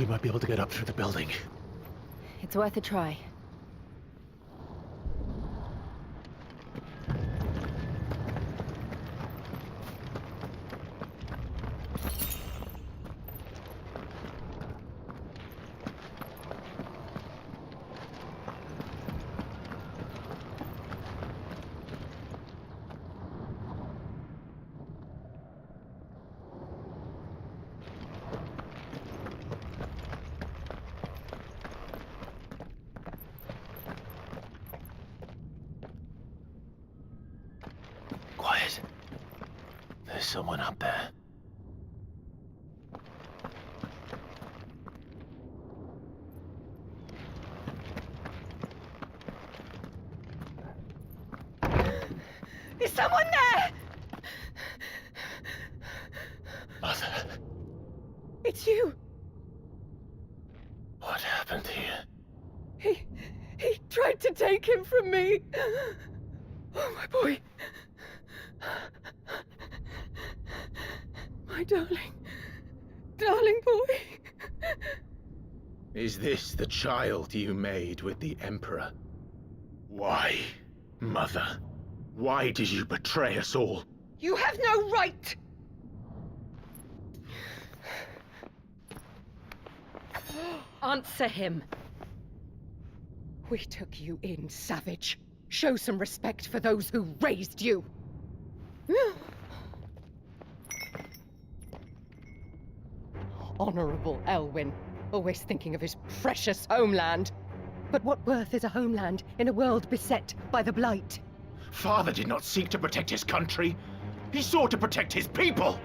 We might be able to get up through the building. It's worth a try. Quiet. There's someone up there. Is someone there? Mother, It's you. what happened here? He tried to take him from me. Oh, my boy. My darling boy. Is this the child you made with the Emperor? Why, Mother? Why did you betray us all? You have no right! Answer him. We took you in, savage. Show some respect for those who raised you. Honorable Elwyn, always thinking of his precious homeland. But what worth is a homeland in a world beset by the Blight? Father did not seek to protect his country. He sought to protect his people.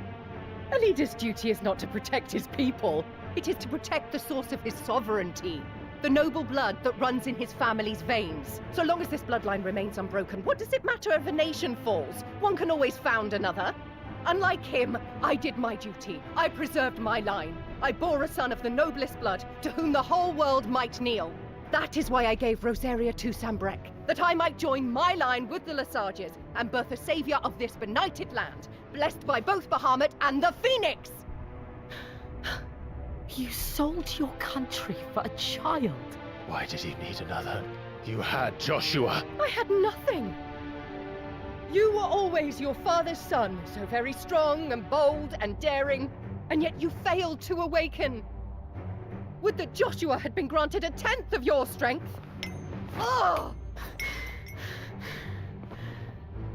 A leader's duty is not to protect his people. It is to protect the source of his sovereignty. The noble blood that runs in his family's veins. So long as this bloodline remains unbroken, what does it matter if a nation falls? One can always found another. Unlike him, I did my duty. I preserved my line. I bore a son of the noblest blood, to whom the whole world might kneel. That is why I gave Rosaria to Sambrek, that I might join my line with the Lesages and birth a savior of this benighted land, blessed by both Bahamut and the Phoenix! You sold your country for a child. Why did he need another? You had Joshua. I had nothing. You were always your father's son, so very strong and bold and daring, and yet you failed to awaken. Would that Joshua had been granted 1/10 of your strength? Oh!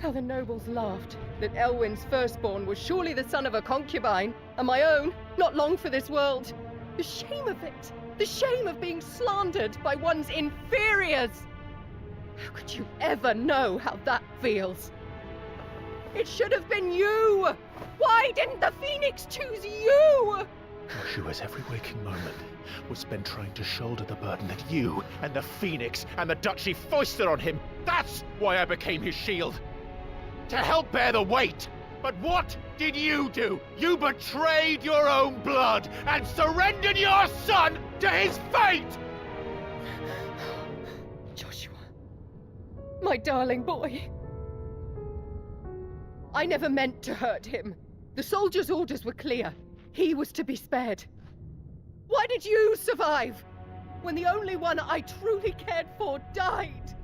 How the nobles laughed that Elwyn's firstborn was surely the son of a concubine, and my own, not long for this world. The shame of it! The shame of being slandered by one's inferiors! How could you ever know how that feels? It should have been you! Why didn't the Phoenix choose you? Joshua's every waking moment was spent trying to shoulder the burden that you and the Phoenix and the Duchy foisted on him. That's why I became his shield. To help bear the weight. But what did you do? You betrayed your own blood and surrendered your son to his fate! Joshua, my darling boy. I never meant to hurt him. The soldiers' orders were clear. He was to be spared. Why did you survive when the only one I truly cared for died?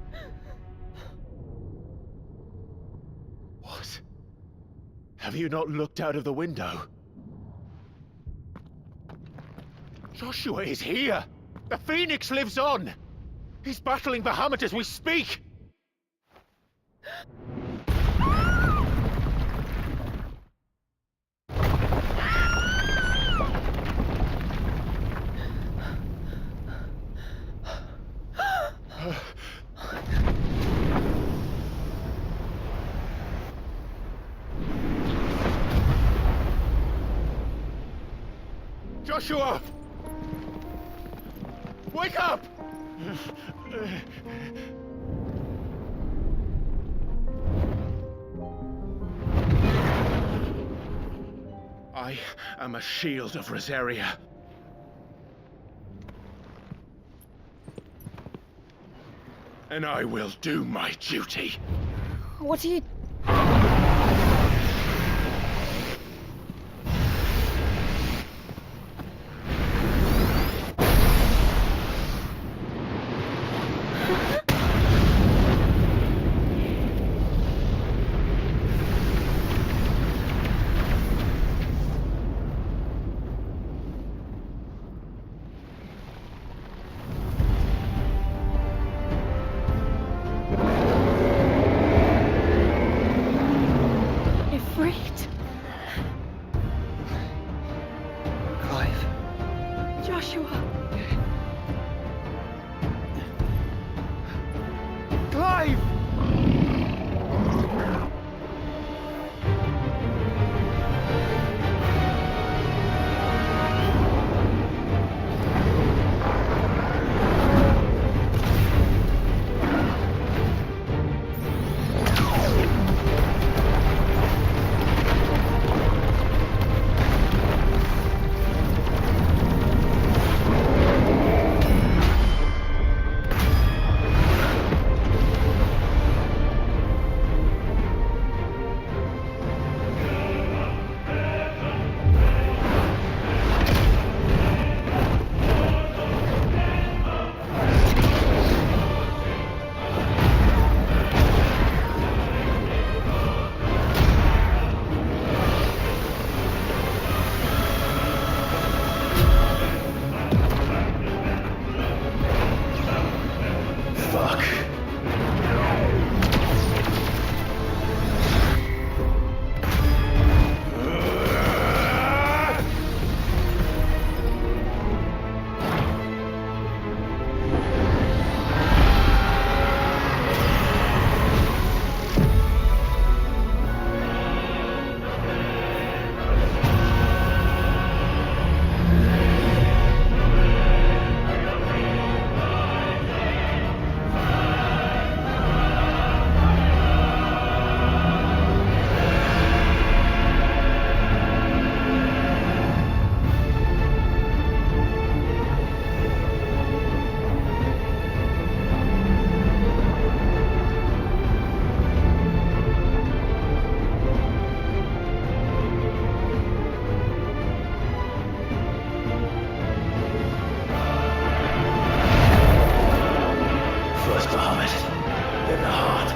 What? Have you not looked out of the window? Joshua is here! The Phoenix lives on! He's battling Bahamut as we speak! Joshua! Wake up! I am a shield of Rosaria. And I will do my duty. What are you... Ifrit. Clive. Joshua. Clive! Fuck. First Bahamut, then the heart.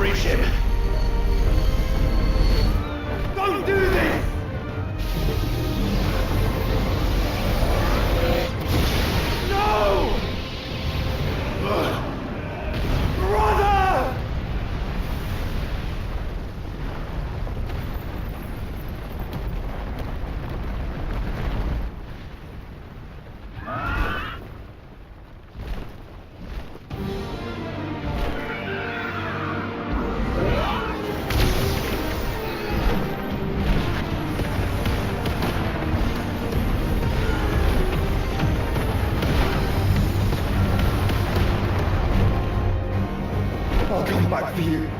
reach him! Don't do this! No! Brother! I'll come back for you.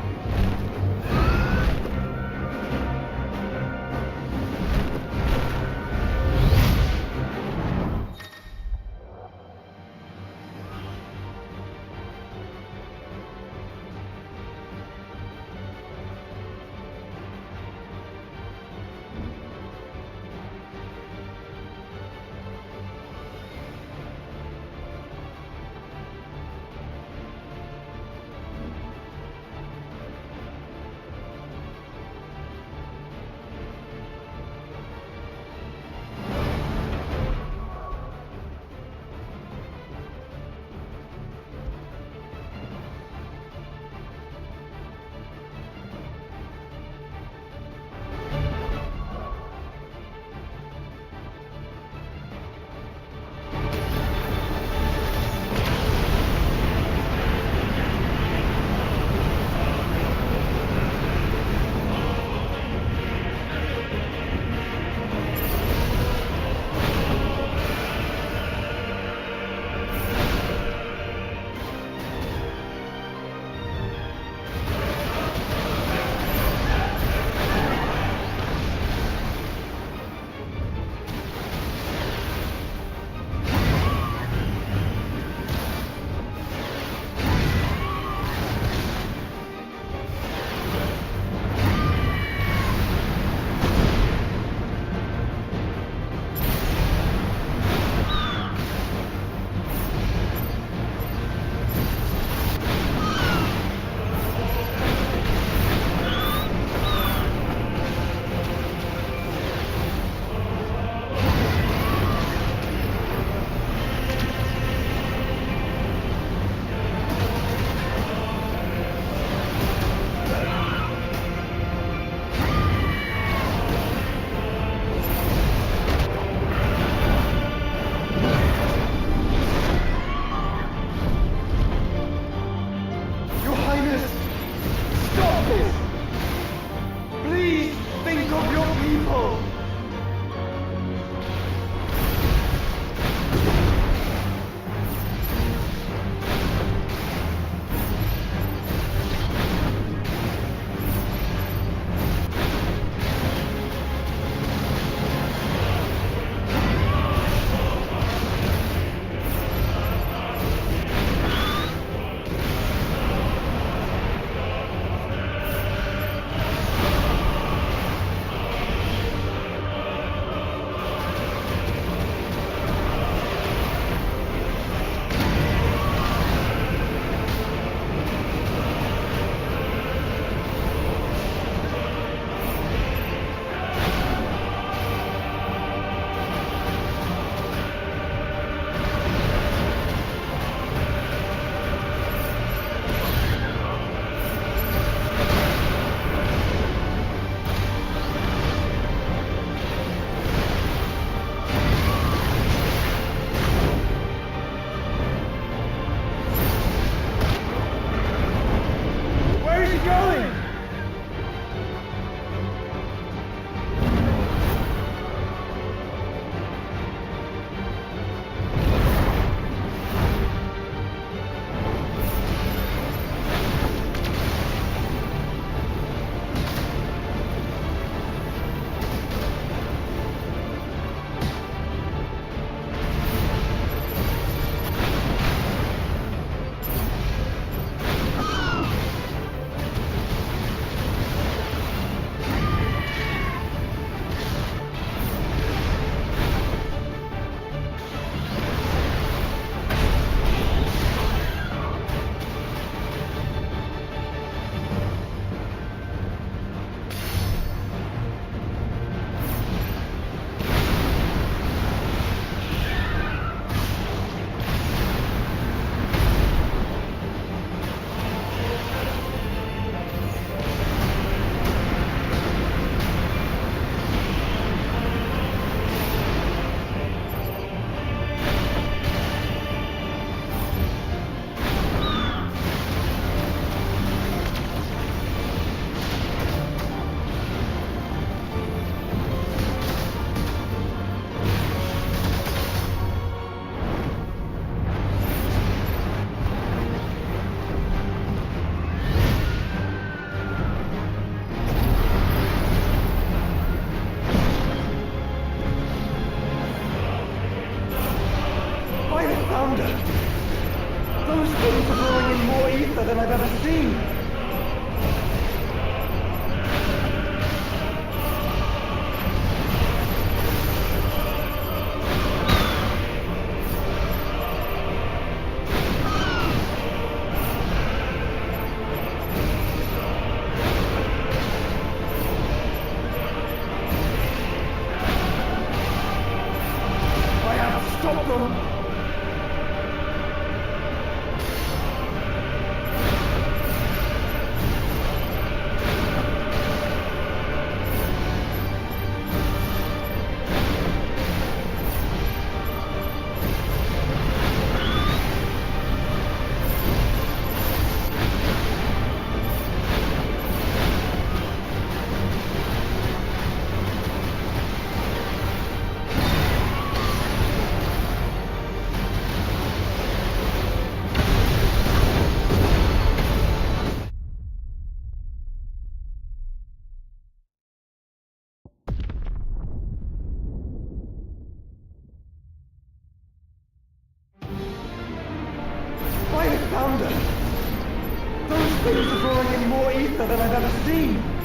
ever seen.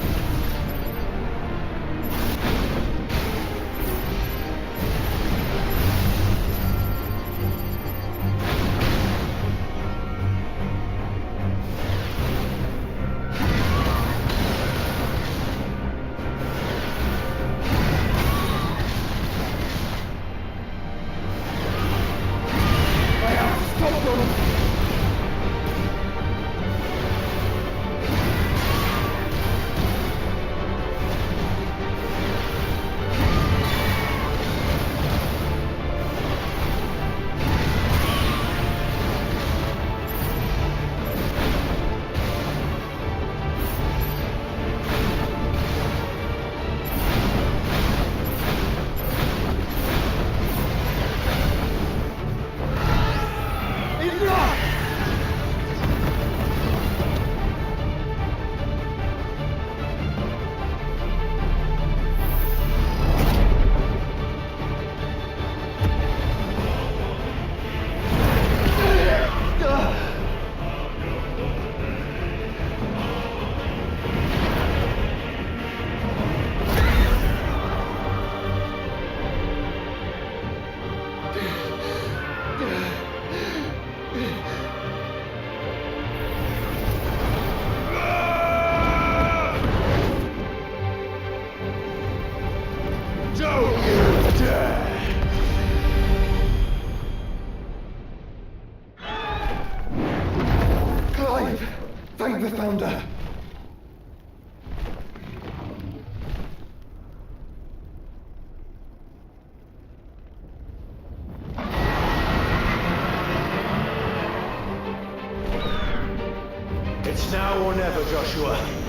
Thank the Founder! It's now or never, Joshua.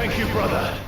Thank you, brother.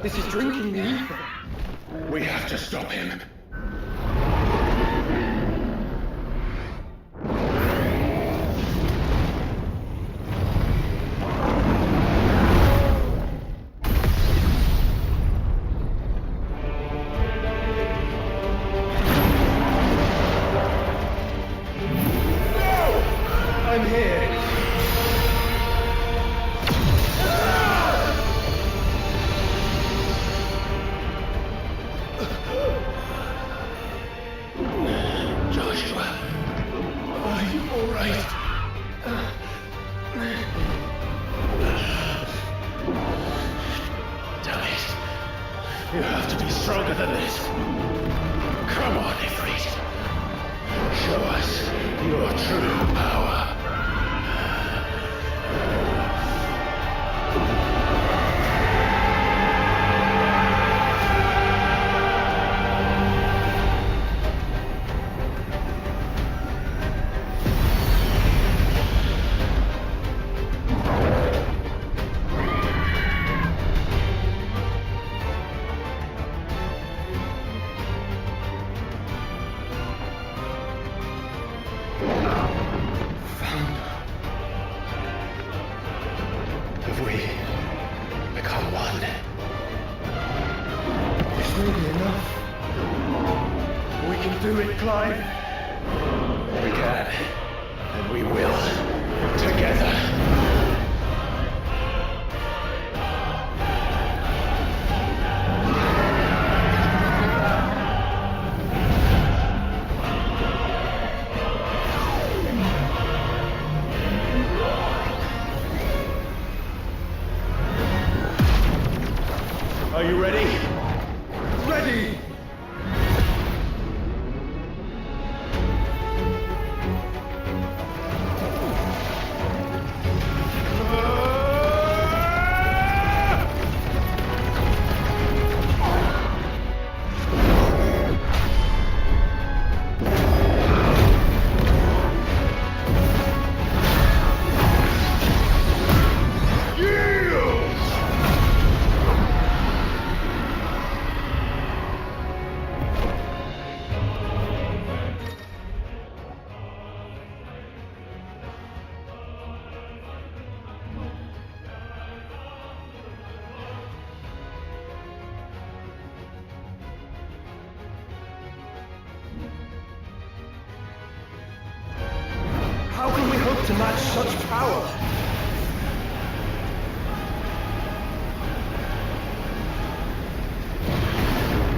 This is drinking the ether. We have to stop him. I'm here. Joshua, are you all right? Damn it. You have to be stronger than this. Come on, Ifrit. Show us your true power. Have we become one? It's really enough. We can do it, Clive. We can, and we will, together. Are you ready? Ready! How can we hope to match such power?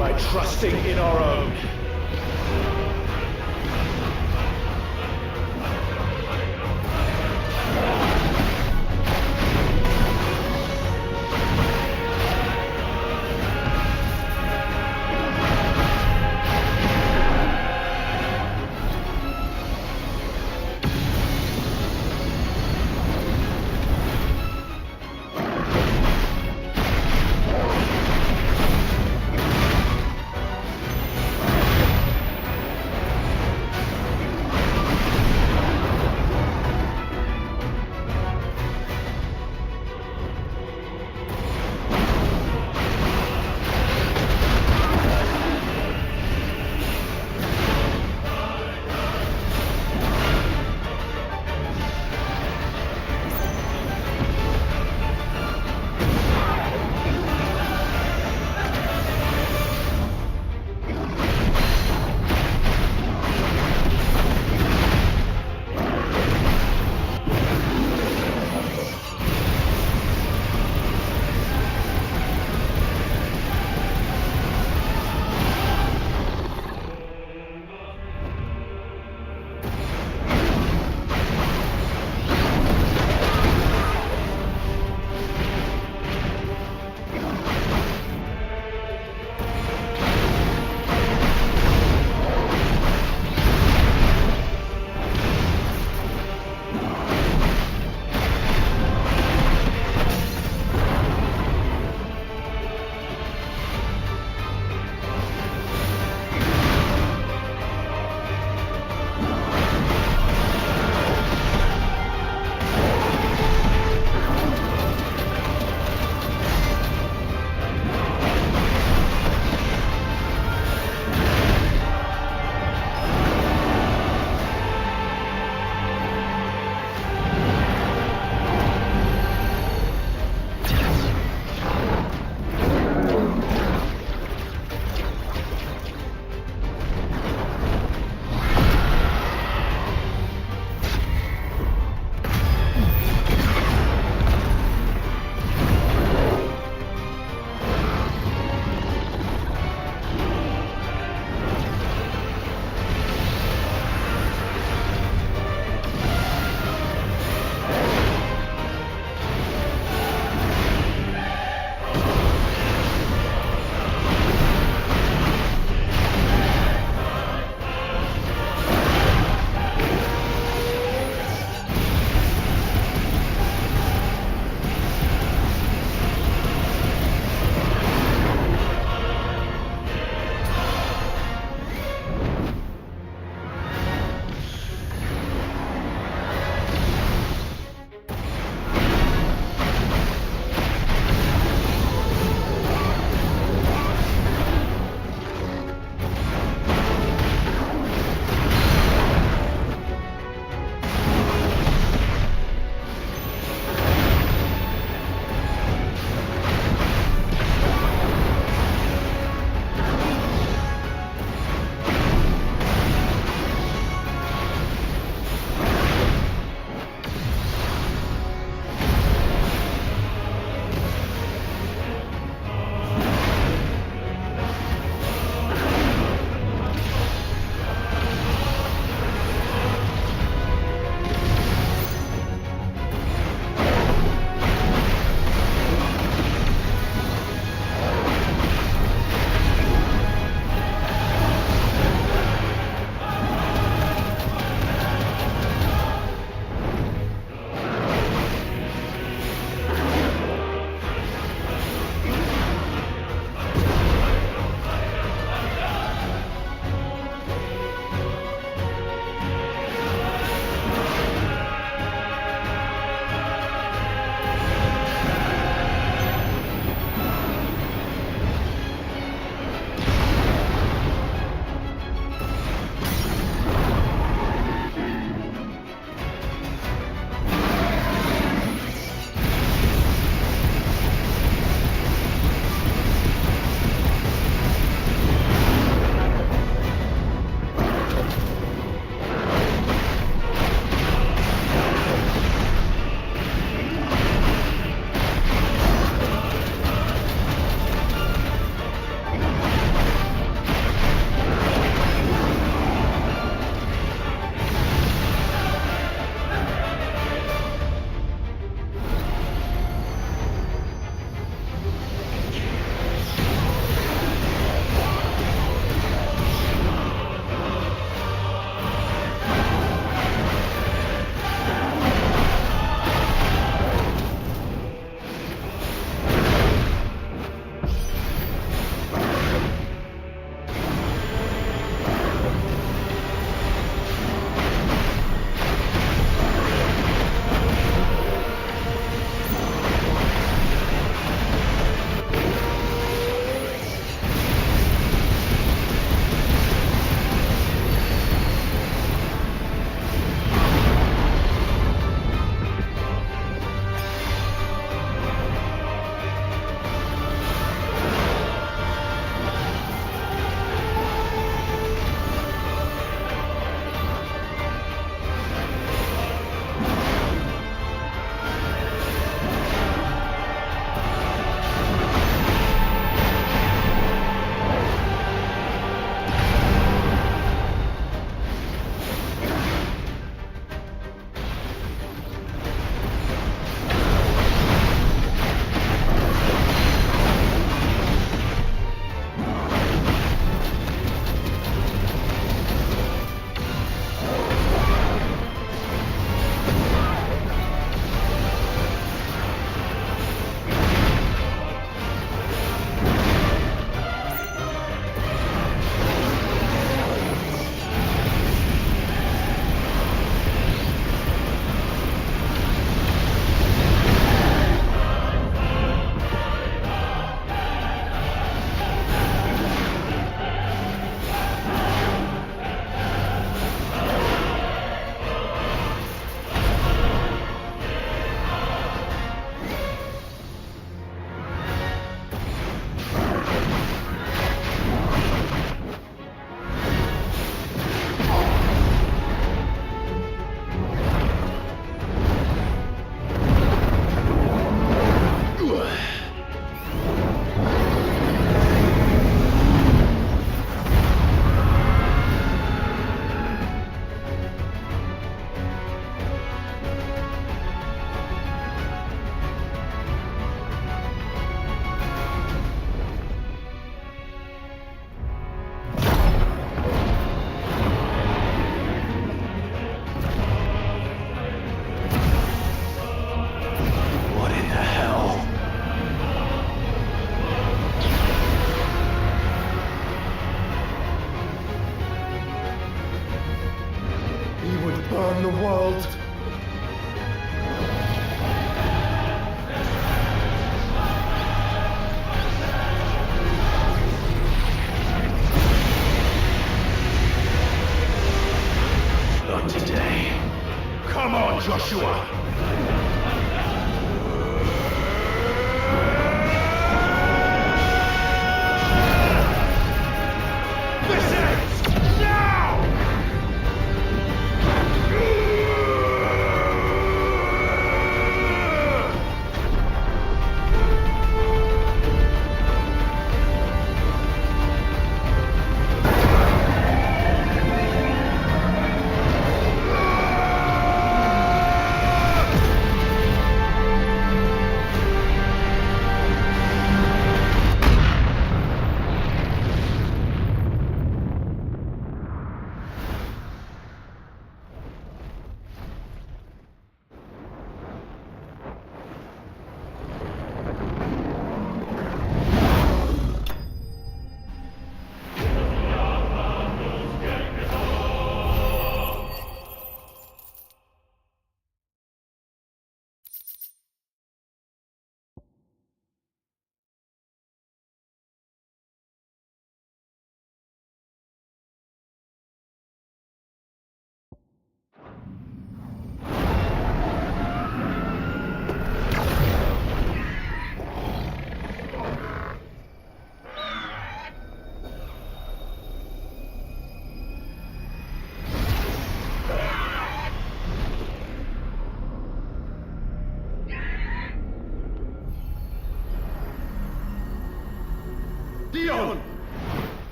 By trusting in our own.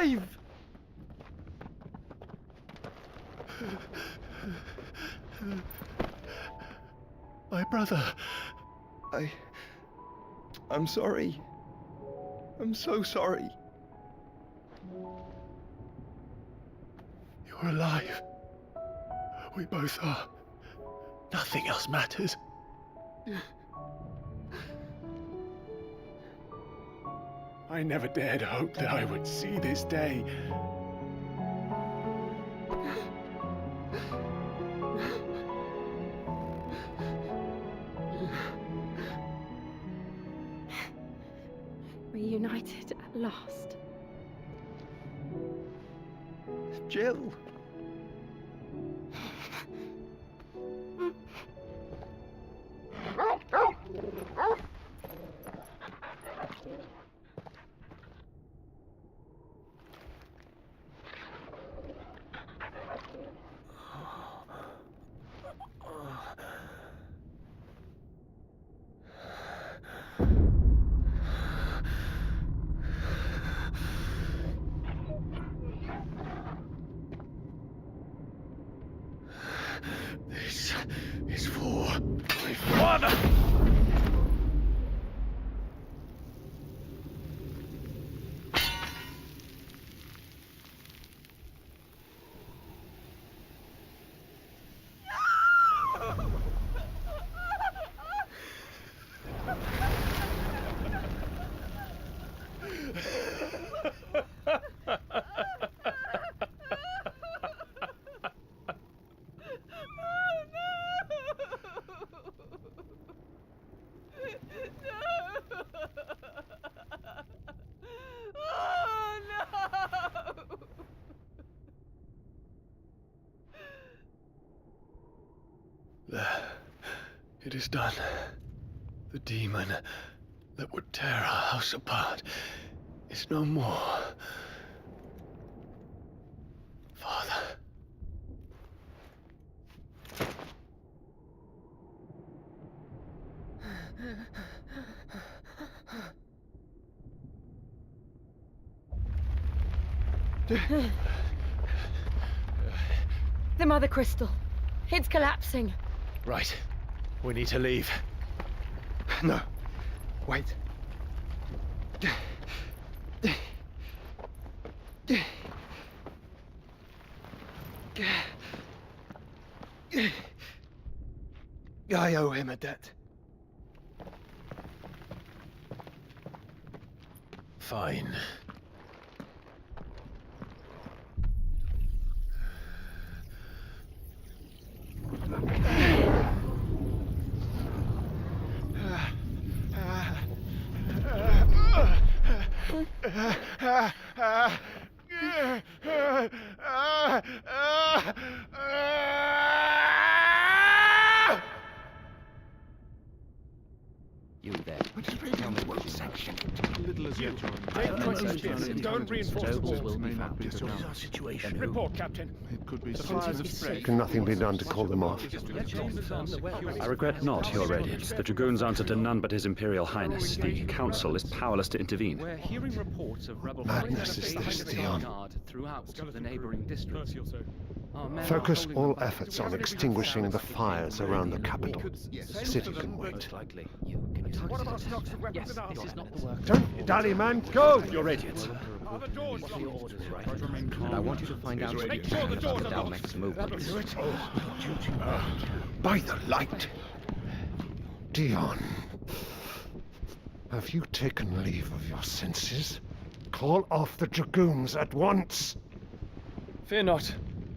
alive! My brother. I'm sorry. I'm so sorry. You're alive. We both are. Nothing else matters. I never dared hope that I would see this day. Reunited at last. Jill. This is for my father! It is done. The demon that would tear our house apart is no more. Father. The Mother Crystal. It's collapsing. Right. We need to leave. No. Wait. I owe him a debt. Fine. You there. Tell me what section. Little as yet, Don't reinforce the Nobles walls. will be found. This is our situation. Who? Report, Captain. It could be The fires have spread. Can nothing be done to call them off? I regret not, Your Radiance. The Dragoons answer to none but His Imperial Highness. The Council is powerless to intervene. We're hearing reports of rebel Madness is this, Dion. guard throughout the neighboring districts. Our men are Focus holding all up efforts on extinguishing the fires around the capital. City can wait. likely. You can you What about stocks of weapons Yes, and armor? this is not the work. Don't dally, man. Go! Your Radiance. Are the doors Your locked? orders, right? And I want you to find out Make sure the doors about the are locked. Dalmec's movements. By the light. Dion. Have you taken leave of your senses? Call off the Dragoons at once! Fear not.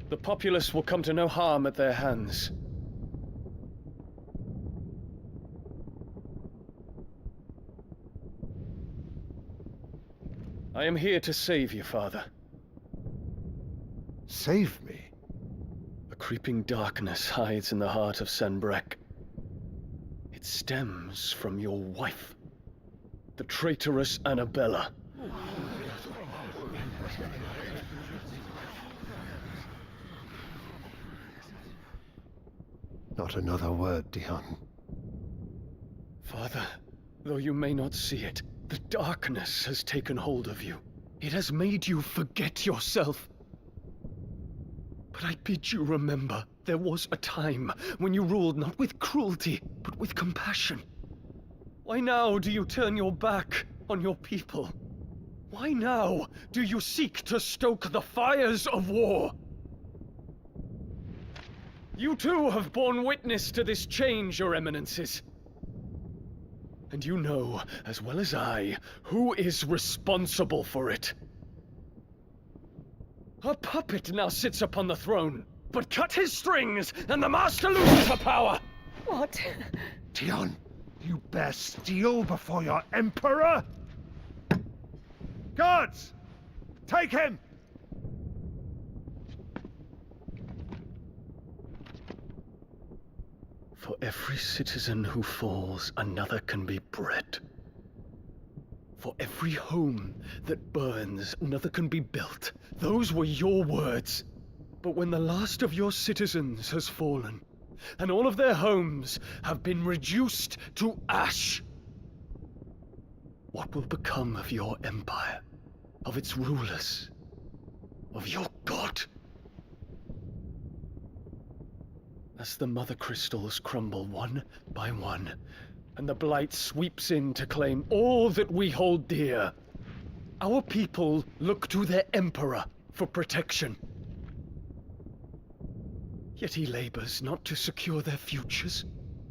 The populace will come to no harm at their hands. I am here to save you, Father. Save me. A creeping darkness hides in the heart of Sanbreque. It stems from your wife, the traitorous Annabella. Not another word, Dion. Father, though you may not see it, the darkness has taken hold of you. It has made you forget yourself. But I bid you remember, there was a time when you ruled not with cruelty, but with compassion. Why now do you turn your back on your people? Why now do you seek to stoke the fires of war? You too have borne witness to this change, your eminences. And you know, as well as I, who is responsible for it. A puppet now sits upon the throne, but cut his strings, and the master loses her power! What? Dion, you bear steel before your emperor? Guards! Take him! For every citizen who falls, another can be bred. For every home that burns, another can be built. Those were your words. But when the last of your citizens has fallen, and all of their homes have been reduced to ash, what will become of your empire, of its rulers, of your god? As the mother crystals crumble one by one, and the blight sweeps in to claim all that we hold dear, our people look to their emperor for protection. Yet he labors not to secure their futures,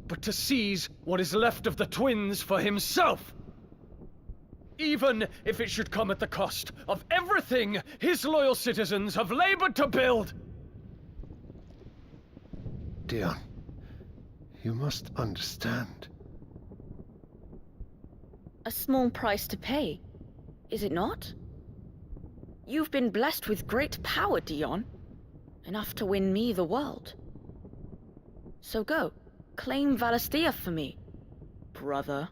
but to seize what is left of the twins for himself. Even if it should come at the cost of everything his loyal citizens have labored to build. Dion, you must understand. A small price to pay, is it not? You've been blessed with great power, Dion. Enough to win me the world. So go, claim Valisthea for me, brother.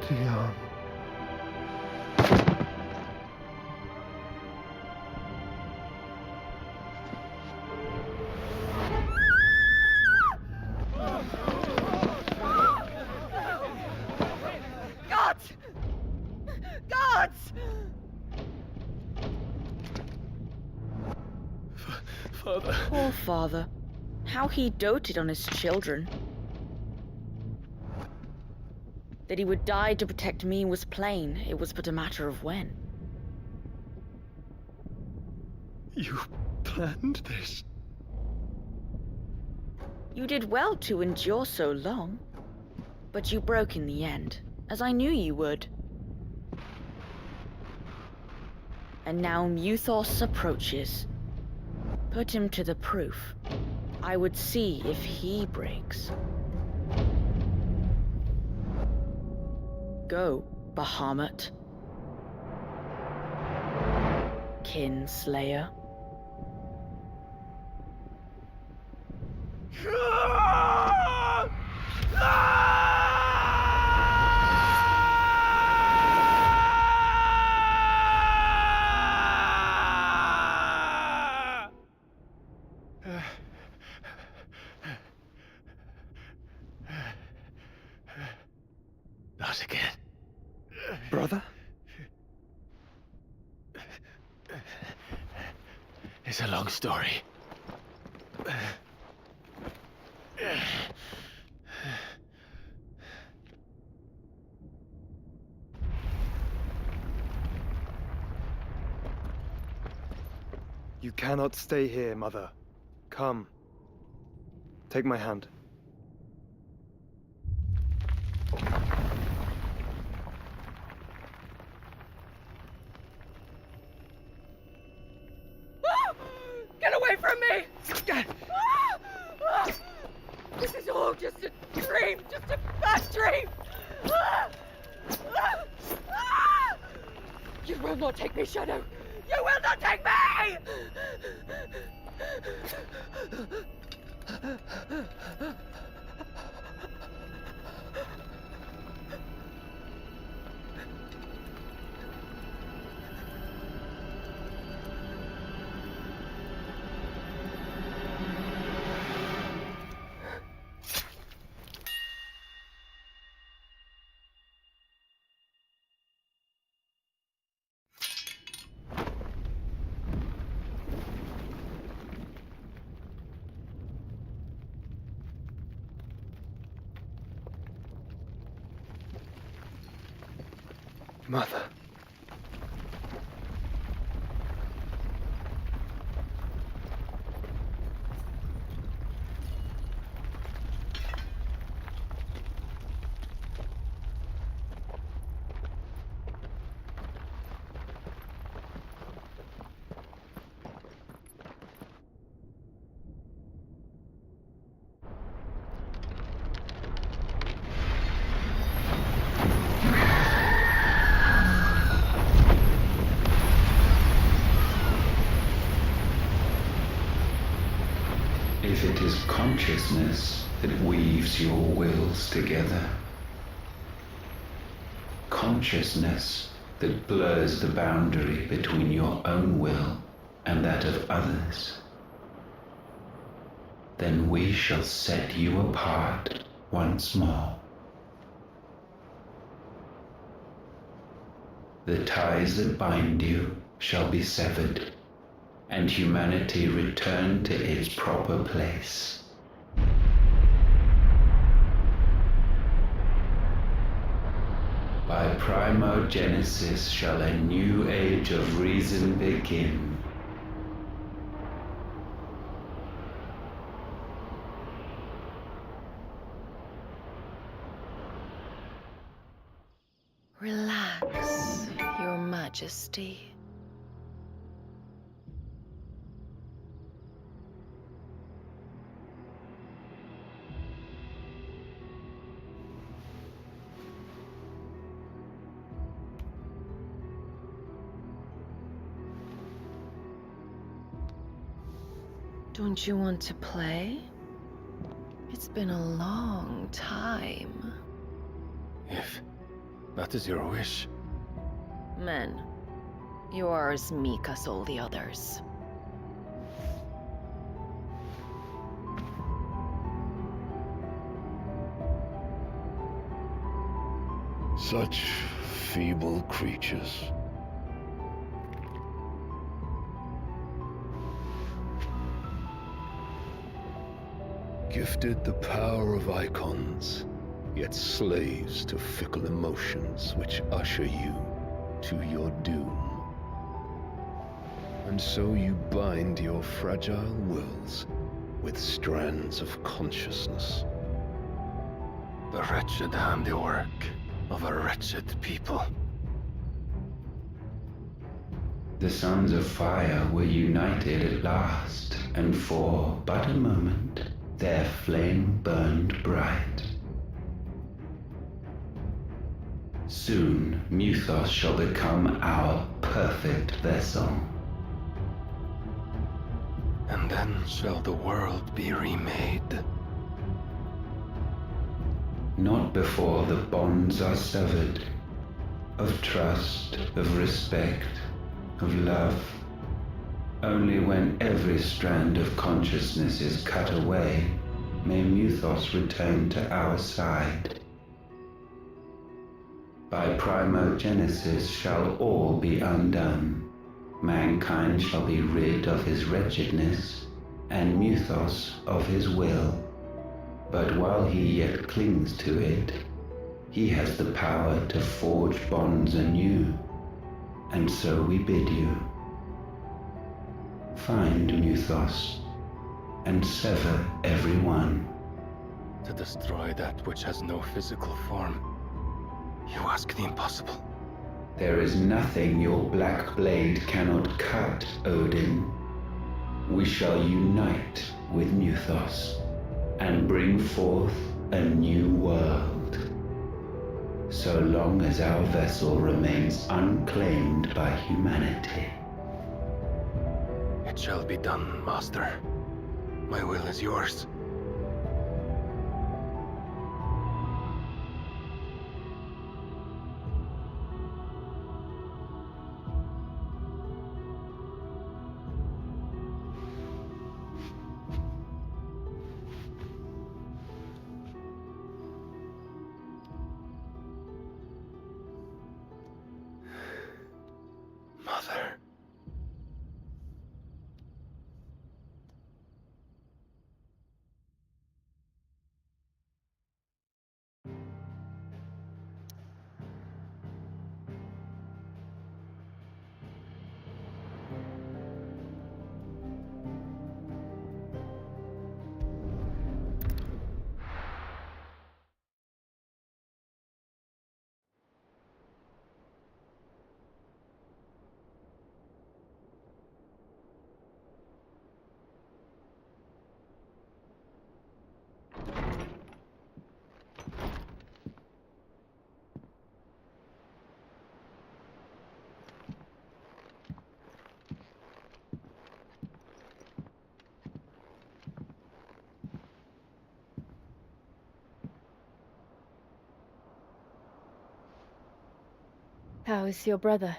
Dion. Guards! Guards! Father. Poor father. How he doted on his children. That he would die to protect me was plain. It was but a matter of when. You planned this? You did well to endure so long. But you broke in the end, as I knew you would. And now Muthos approaches. Put him to the proof. I would see if he breaks. Go, Bahamut. Kinslayer. Not again. Brother? It's a long story. You cannot stay here, Mother. Come. Take my hand. Get away from me! This is all just a dream, just a bad dream! You will not take me, Shadow! You will not take me! Mother. If it is consciousness that weaves your wills together, consciousness that blurs the boundary between your own will and that of others, then we shall set you apart once more. The ties that bind you shall be severed, and humanity return to its proper place. By primogenesis shall a new age of reason begin. Relax, Your Majesty. Don't you want to play? It's been a long time. If that is your wish. Men, you are as meek as all the others. Such feeble creatures. Gifted the power of icons, yet slaves to fickle emotions which usher you to your doom. And so you bind your fragile wills with strands of consciousness. The wretched handiwork of a wretched people. The sons of fire were united at last, and for but a moment their flame burned bright. Soon Mythos shall become our perfect vessel. And then shall the world be remade. Not before the bonds are severed, of trust, of respect, of love. Only when every strand of consciousness is cut away, may Mythos return to our side. By primogenesis shall all be undone. Mankind shall be rid of his wretchedness, and Mythos of his will. But while he yet clings to it, he has the power to forge bonds anew, and so we bid you. Find Mythos, and sever every one. To destroy that which has no physical form, you ask the impossible. There is nothing your black blade cannot cut, Odin. We shall unite with Mythos, and bring forth a new world. So long as our vessel remains unclaimed by humanity. It shall be done, Master. My will is yours. Mother. How is your brother?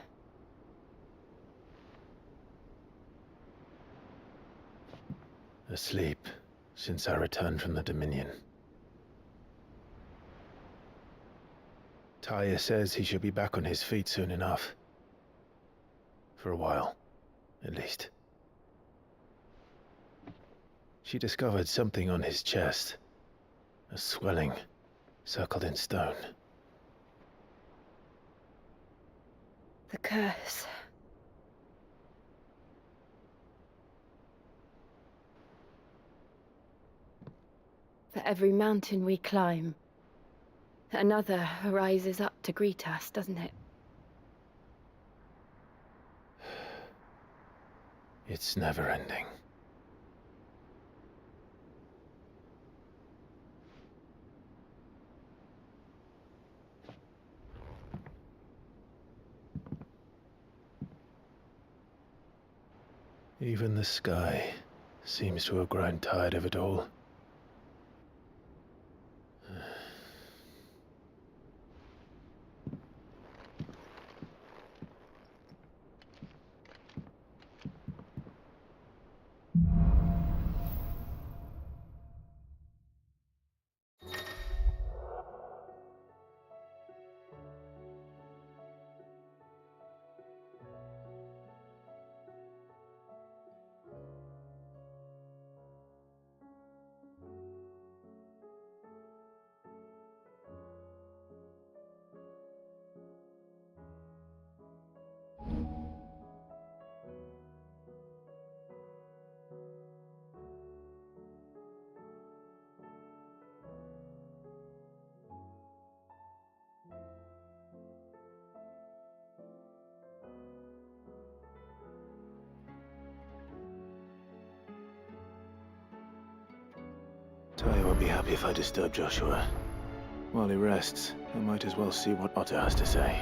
Asleep since I returned from the Dominion. Taya says he should be back on his feet soon enough. For a while, at least. She discovered something on his chest. A swelling, circled in stone. The curse. For every mountain we climb, another rises up to greet us, doesn't it? It's never ending. Even the sky seems to have grown tired of it all. Taya won't be happy if I disturb Joshua. While he rests, I might as well see what Otto has to say.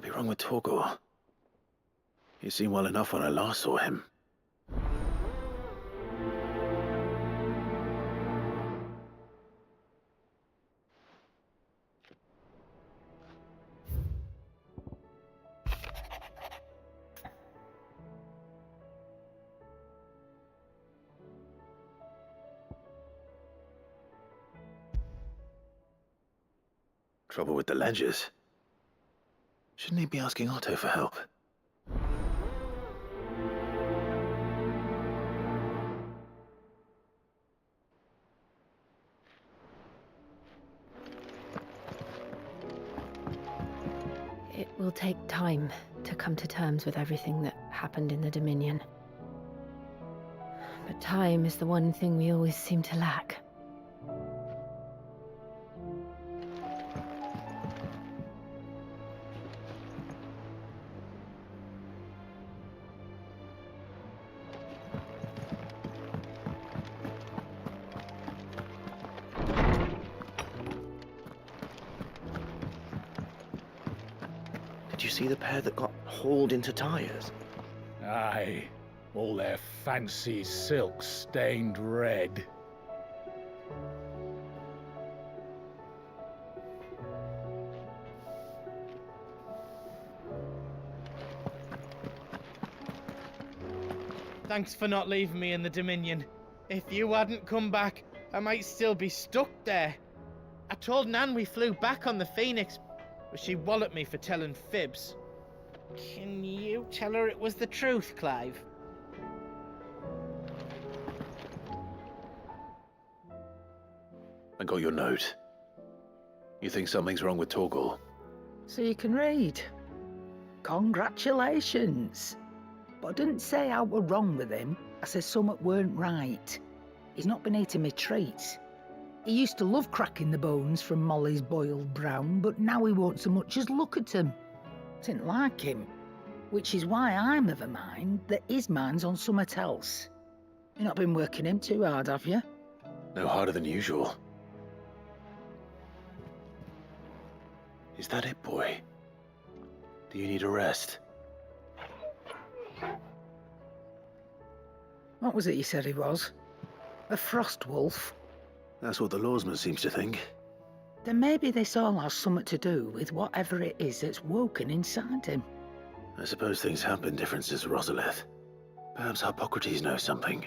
could be wrong with Torgor? He seemed well enough when I last saw him. Trouble with the ledgers. Shouldn't he be asking Otto for help? It will take time to come to terms with everything that happened in the Dominion. But time is the one thing we always seem to lack. Did you see the pair that got hauled into tires? Aye, all their fancy silks stained red. Thanks for not leaving me in the Dominion. If you hadn't come back, I might still be stuck there. I told Nan we flew back on the Phoenix, but she walloped me for telling fibs. Can you tell her it was the truth, Clive? I got your note. You think something's wrong with Torgor? So you can read. Congratulations. But I didn't say I were wrong with him. I said something weren't right. He's not been eating me treats. He used to love cracking the bones from Molly's boiled brown, but now he won't so much as look at them. Didn't like him. Which is why I'm of a mind that his mind's on something else. You've not been working him too hard, have you? No harder than usual. Is that it, boy? Do you need a rest? What was it you said he was? A frost wolf? That's what the lawsman seems to think. Then maybe this all has something to do with whatever it is that's woken inside him. I suppose things have been different since Rosalith. Perhaps Hippocrates knows something.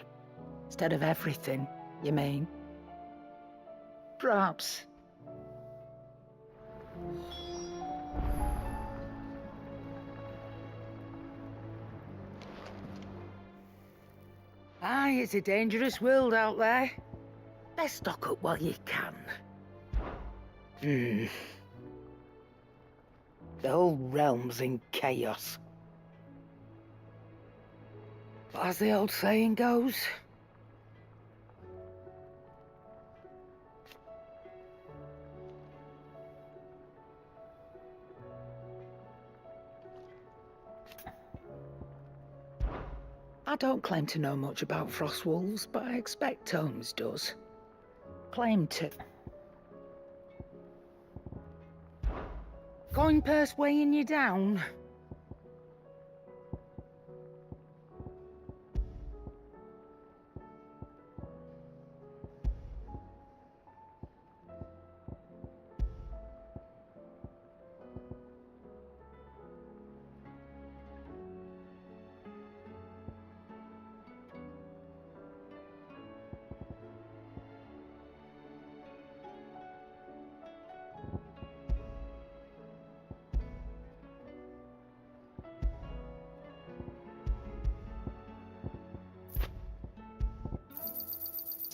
Instead of everything, you mean? Perhaps. Aye, it's a dangerous world out there. Best stock up while you can. The whole realm's in chaos. But as the old saying goes, I don't claim to know much about frost wolves, but I expect Holmes does. Claim to. Coin purse weighing you down?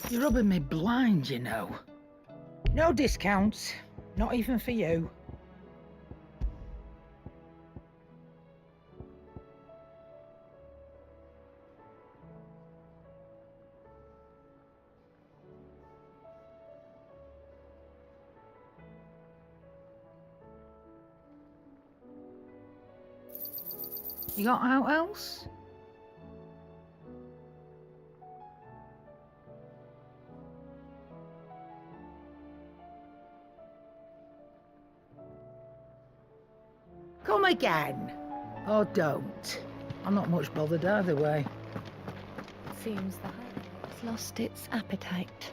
You're rubbing me blind, you know. No discounts, not even for you. You got out else? Come again. Or don't. I'm not much bothered either way. Seems the hive has lost its appetite.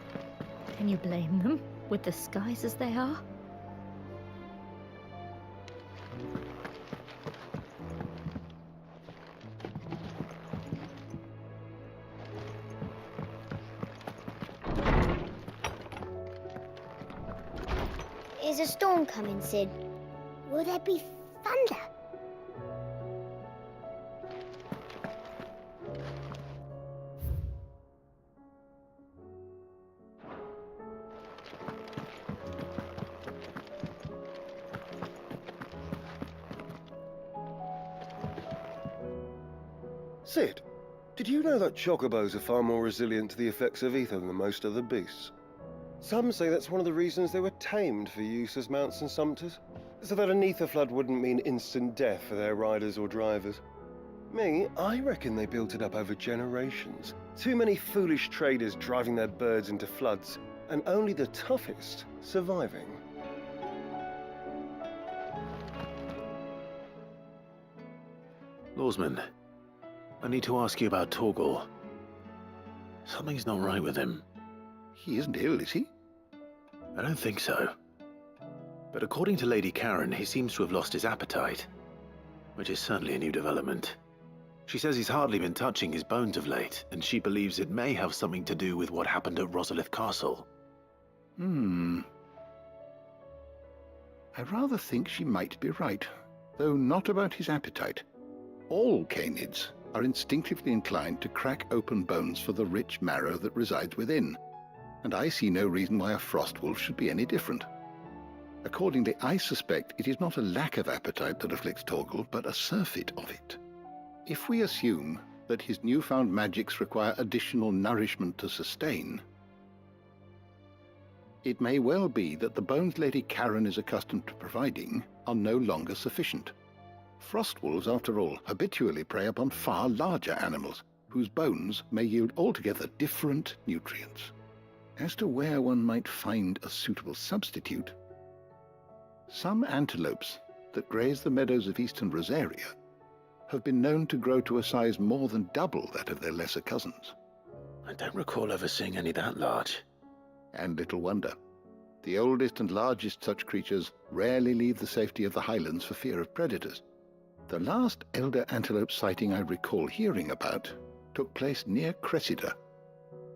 Can you blame them, with the skies as they are? Is a storm coming, Sid? Will there be thunder? Sid, did you know that chocobos are far more resilient to the effects of ether than most other beasts? Some say that's one of the reasons they were tamed for use as mounts and sumpters, so that an ether flood wouldn't mean instant death for their riders or drivers. Me, I reckon they built it up over generations. Too many foolish traders driving their birds into floods, and only the toughest surviving. Lawsman, I need to ask you about Torgal. Something's not right with him. He isn't ill, is he? I don't think so. But according to Lady Karen, he seems to have lost his appetite, which is certainly a new development. She says he's hardly been touching his bones of late, and she believes it may have something to do with what happened at Rosalith Castle. I rather think she might be right, though not about his appetite. All canids are instinctively inclined to crack open bones for the rich marrow that resides within, and I see no reason why a frost wolf should be any different. Accordingly, I suspect it is not a lack of appetite that afflicts Torgal, but a surfeit of it. If we assume that his newfound magics require additional nourishment to sustain, it may well be that the bones Lady Karen is accustomed to providing are no longer sufficient. Frost wolves, after all, habitually prey upon far larger animals, whose bones may yield altogether different nutrients. As to where one might find a suitable substitute, some antelopes that graze the meadows of eastern Rosaria have been known to grow to a size more than double that of their lesser cousins. I don't recall ever seeing any that large. And little wonder. The oldest and largest such creatures rarely leave the safety of the highlands for fear of predators. The last elder antelope sighting I recall hearing about took place near Cressida,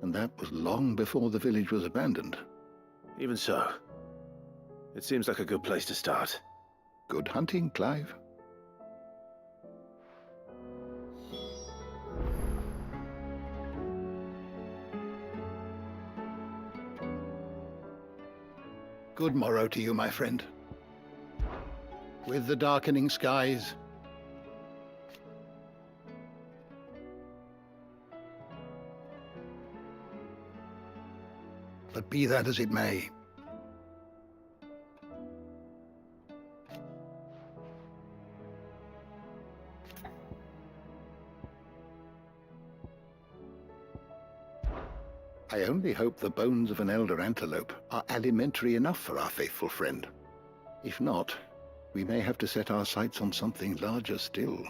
and that was long before the village was abandoned. Even so, it seems like a good place to start. Good hunting, Clive. Good morrow to you, my friend. With the darkening skies, but be that as it may, I only hope the bones of an elder antelope are alimentary enough for our faithful friend. If not, we may have to set our sights on something larger still.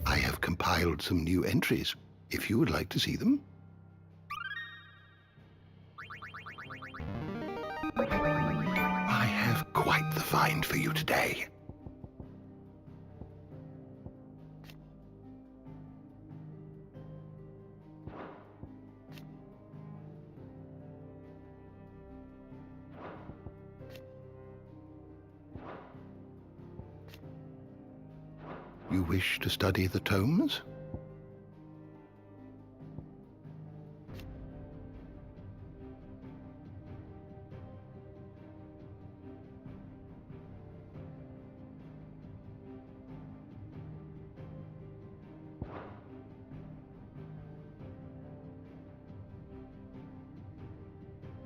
I have compiled some new entries, if you would like to see them. I have quite the find for you today. You wish to study the tomes?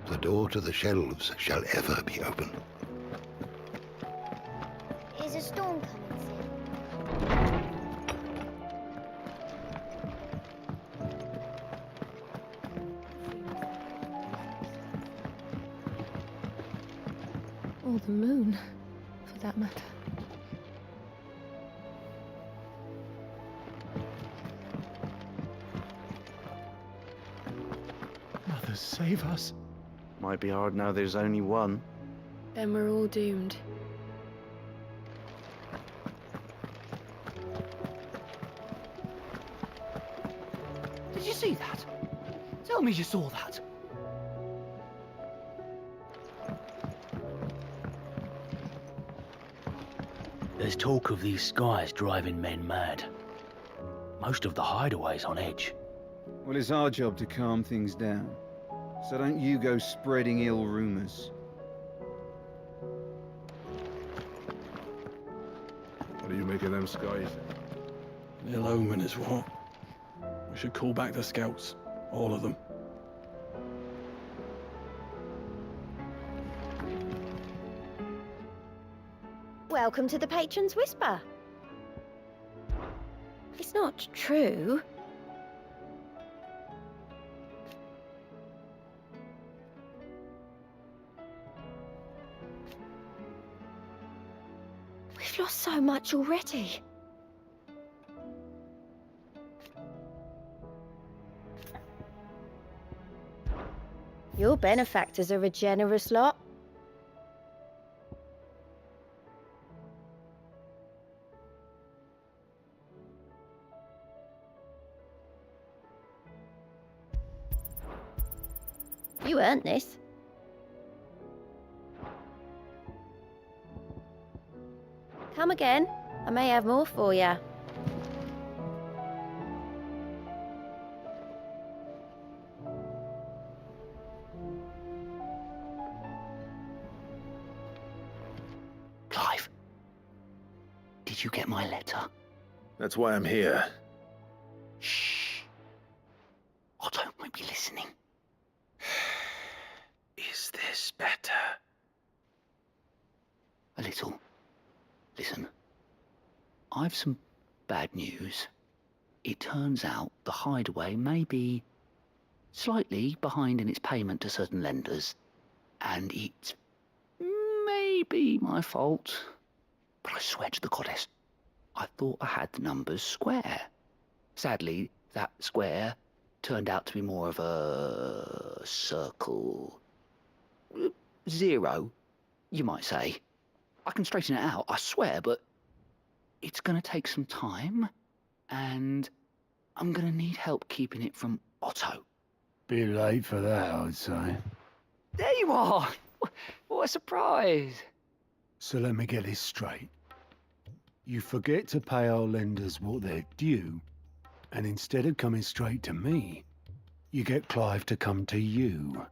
The door to the shelves shall ever be open. Is a storm coming, Oh, the moon. that matter? Mother, save us. Might be hard now there's only one. Then we're all doomed. Did you see that? Tell me you saw that. There's talk of these skies driving men mad. Most of the hideaways on edge. Well, it's our job to calm things down. So don't you go spreading ill rumors. What do you make of them skies? Ill omen is what? We should call back the scouts. All of them. Welcome to the Patron's Whisper. It's not true. We've lost so much already. Your benefactors are a generous lot. You earned this. Come again. I may have more for you. Clive, did you get my letter? That's why I'm here. Shh. Otto might be listening. Is this better? A little. Listen, I've some bad news. It turns out the hideaway may be slightly behind in its payment to certain lenders, and it may be my fault. But I swear to the goddess, I thought I had the numbers square. Sadly, that square turned out to be more of a circle. Zero, you might say. I can straighten it out, I swear, but it's gonna take some time, and I'm gonna need help keeping it from Otto. Bit late for that, I'd say. There you are! What a surprise! So let me get this straight. You forget to pay our lenders what they're due, and instead of coming straight to me, you get Clive to come to you.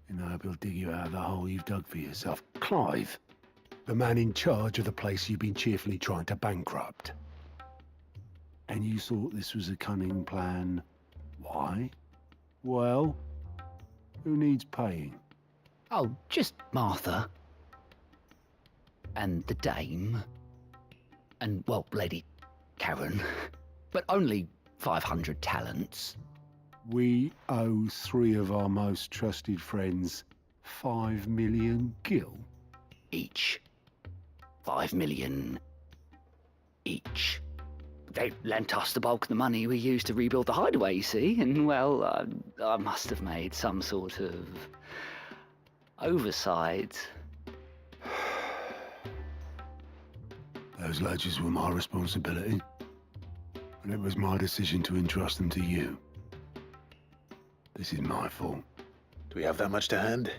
And I hope he'll dig you out of the hole you've dug for yourself. Clive, the man in charge of the place you've been cheerfully trying to bankrupt. And you thought this was a cunning plan. Why? Well, who needs paying? Oh, just Martha. And the dame. And, well, Lady Karen. But only 500 talents. We owe 3 of our most trusted friends 5 million gil. Each. 5 million each. They lent us the bulk of the money we used to rebuild the hideaway, you see, and, well, I must have made some sort of oversight. Those ledgers were my responsibility, and it was my decision to entrust them to you. This is my fault. Do we have that much to hand?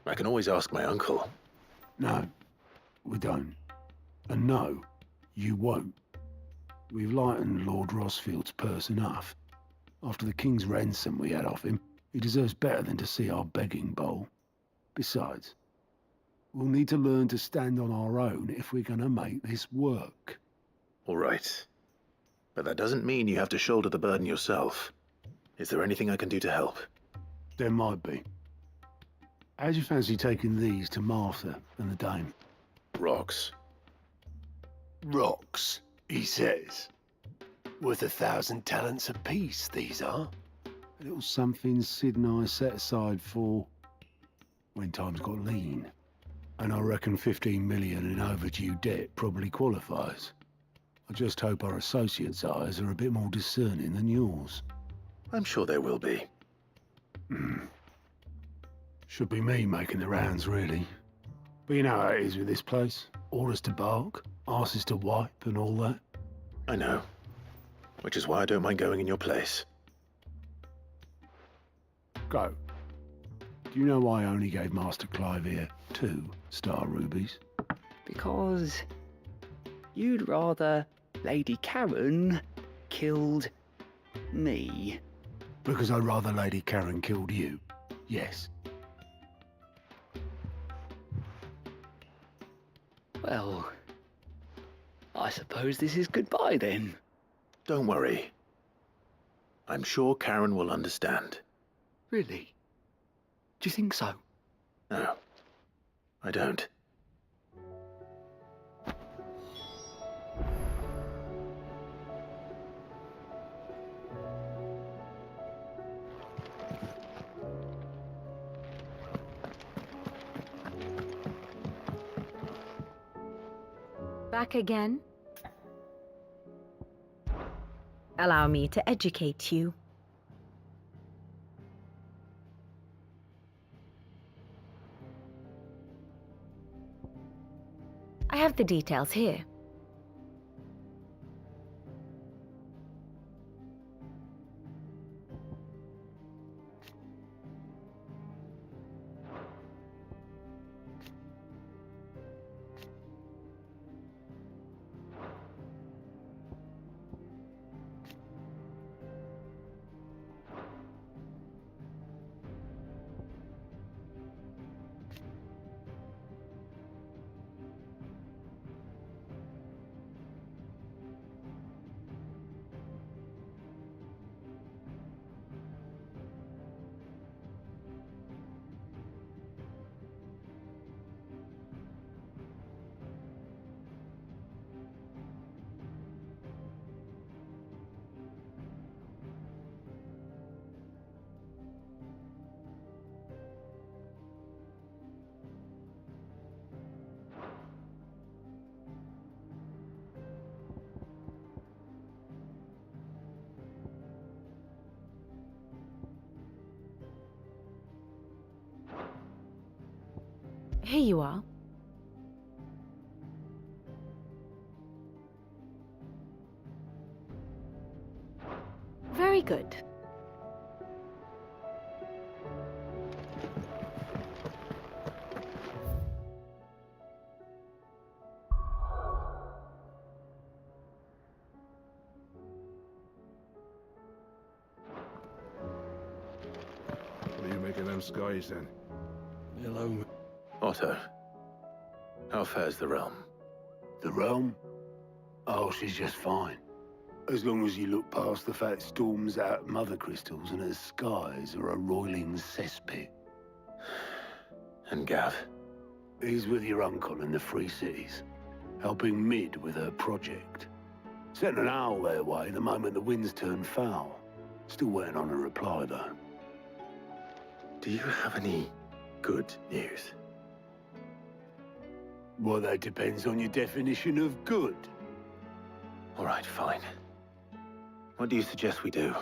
I can always ask my uncle. No, we don't. And no, you won't. We've lightened Lord Rosfield's purse enough. After the king's ransom we had off him, he deserves better than to see our begging bowl. Besides, we'll need to learn to stand on our own if we're gonna make this work. All right. But that doesn't mean you have to shoulder the burden yourself. Is there anything I can do to help? There might be. How'd you fancy taking these to Martha and the dame? Rocks. Rocks, he says. Worth 1,000 talents apiece, these are. A little something Sid and I set aside for when times got lean. And I reckon 15 million in overdue debt probably qualifies. I just hope our associates' eyes are a bit more discerning than yours. I'm sure they will be. Should be me making the rounds, really. But you know how it is with this place. Orders to bark, arses to wipe and all that. I know. Which is why I don't mind going in your place. Go. Do you know why I only gave Master Clive here 2 star rubies? Because you'd rather Lady Karen killed me. Because I'd rather Lady Karen killed you. Yes. Well, I suppose this is goodbye then. Don't worry. I'm sure Karen will understand. Really? Do you think so? No, I don't. Back again? Allow me to educate you. I have the details here. Here you are. Very good. What are you making them skies then? Hello. Otto, how fares the realm? The realm? Oh, she's just fine. As long as you look past the fat storms out of mother crystals and her skies are a roiling cesspit. And Gav? He's with your uncle in the Free Cities, helping Mid with her project. Sent an owl their way the moment the winds turned foul. Still waiting on a reply, though. Do you have any good news? Well, that depends on your definition of good. All right, fine. What do you suggest we do?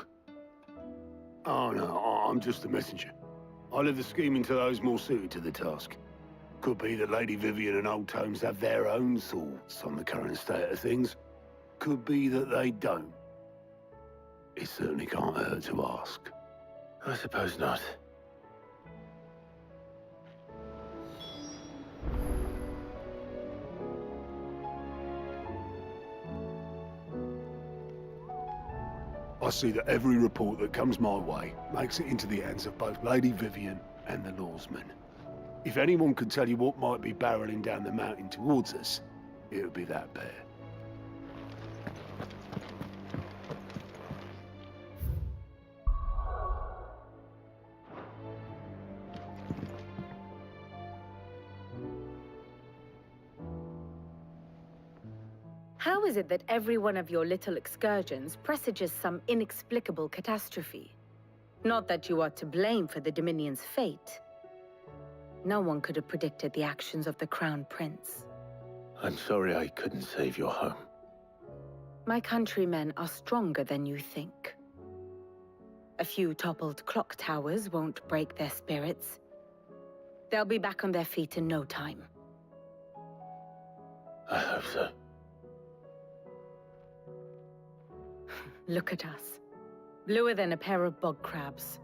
Oh, no, I'm just the messenger. I leave the scheming to those more suited to the task. Could be that Lady Vivian and Old Tomes have their own thoughts on the current state of things. Could be that they don't. It certainly can't hurt to ask. I suppose not. I see that every report that comes my way makes it into the hands of both Lady Vivian and the Lawsman. If anyone could tell you what might be barreling down the mountain towards us, it would be that pair. How is it that every one of your little excursions presages some inexplicable catastrophe? Not that you are to blame for the Dominion's fate. No one could have predicted the actions of the Crown Prince. I'm sorry I couldn't save your home. My countrymen are stronger than you think. A few toppled clock towers won't break their spirits. They'll be back on their feet in no time. I hope so. Look at us. Bluer than a pair of bog crabs.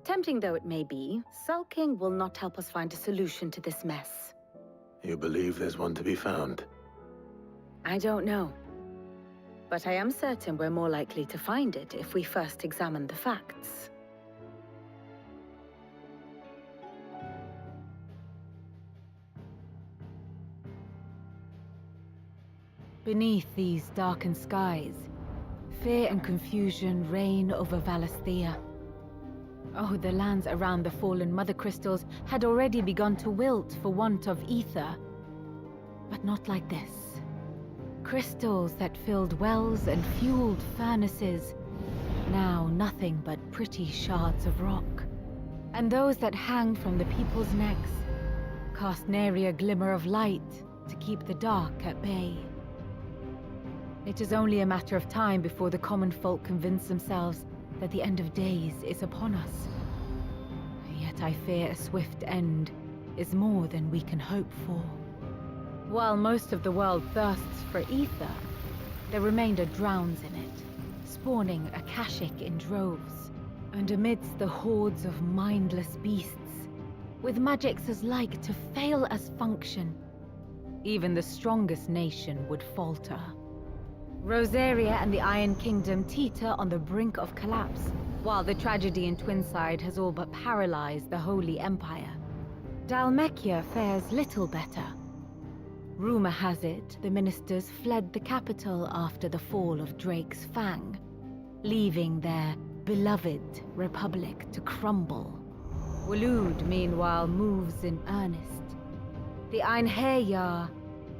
Tempting though it may be, sulking will not help us find a solution to this mess. You believe there's one to be found? I don't know. But I am certain we're more likely to find it if we first examine the facts. Beneath these darkened skies, fear and confusion reign over Valisthea. Oh, the lands around the fallen mother crystals had already begun to wilt for want of ether. But not like this. Crystals that filled wells and fueled furnaces, now nothing but pretty shards of rock. And those that hang from the people's necks cast nary a glimmer of light to keep the dark at bay. It is only a matter of time before the common folk convince themselves that the end of days is upon us. Yet I fear a swift end is more than we can hope for. While most of the world thirsts for ether, the remainder drowns in it, spawning Akashic in droves. And amidst the hordes of mindless beasts, with magics as like to fail as function, even the strongest nation would falter. Rosaria and the Iron Kingdom teeter on the brink of collapse, while the tragedy in Twinside has all but paralyzed the Holy Empire. Dhalmekia fares little better. Rumor has it the ministers fled the capital after the fall of Drake's Fang, leaving their beloved republic to crumble. Waloed, meanwhile, moves in earnest. The Einherjar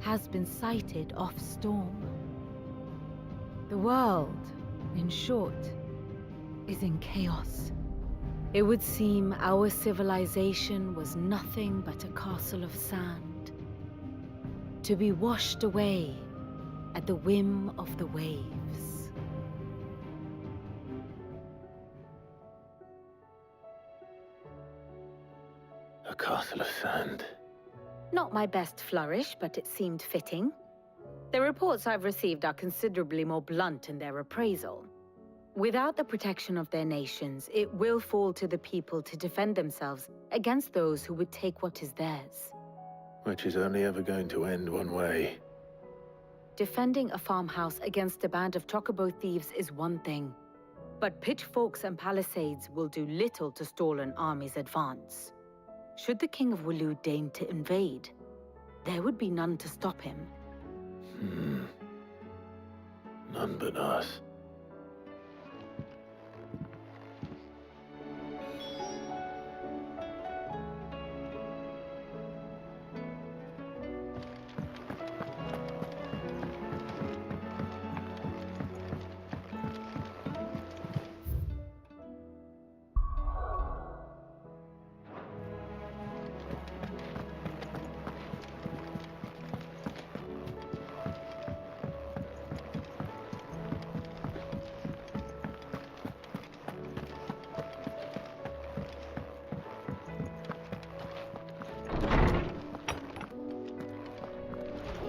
has been sighted off-storm. The world, in short, is in chaos. It would seem our civilization was nothing but a castle of sand, to be washed away at the whim of the waves. A castle of sand. Not my best flourish, but it seemed fitting. The reports I've received are considerably more blunt in their appraisal. Without the protection of their nations, it will fall to the people to defend themselves against those who would take what is theirs. Which is only ever going to end one way. Defending a farmhouse against a band of chocobo thieves is one thing, but pitchforks and palisades will do little to stall an army's advance. Should the King of Waloed deign to invade, there would be none to stop him. None but us.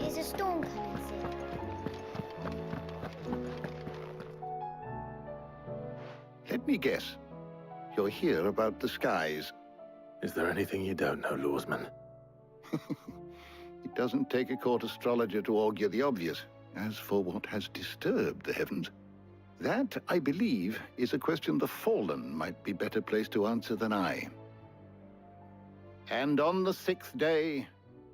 Is a storm coming soon? Let me guess. You're here about the skies. Is there anything you don't know, Lawsman? It doesn't take a court astrologer to augur the obvious. As for what has disturbed the heavens, that, I believe, is a question the Fallen might be better placed to answer than I. And on the 6th day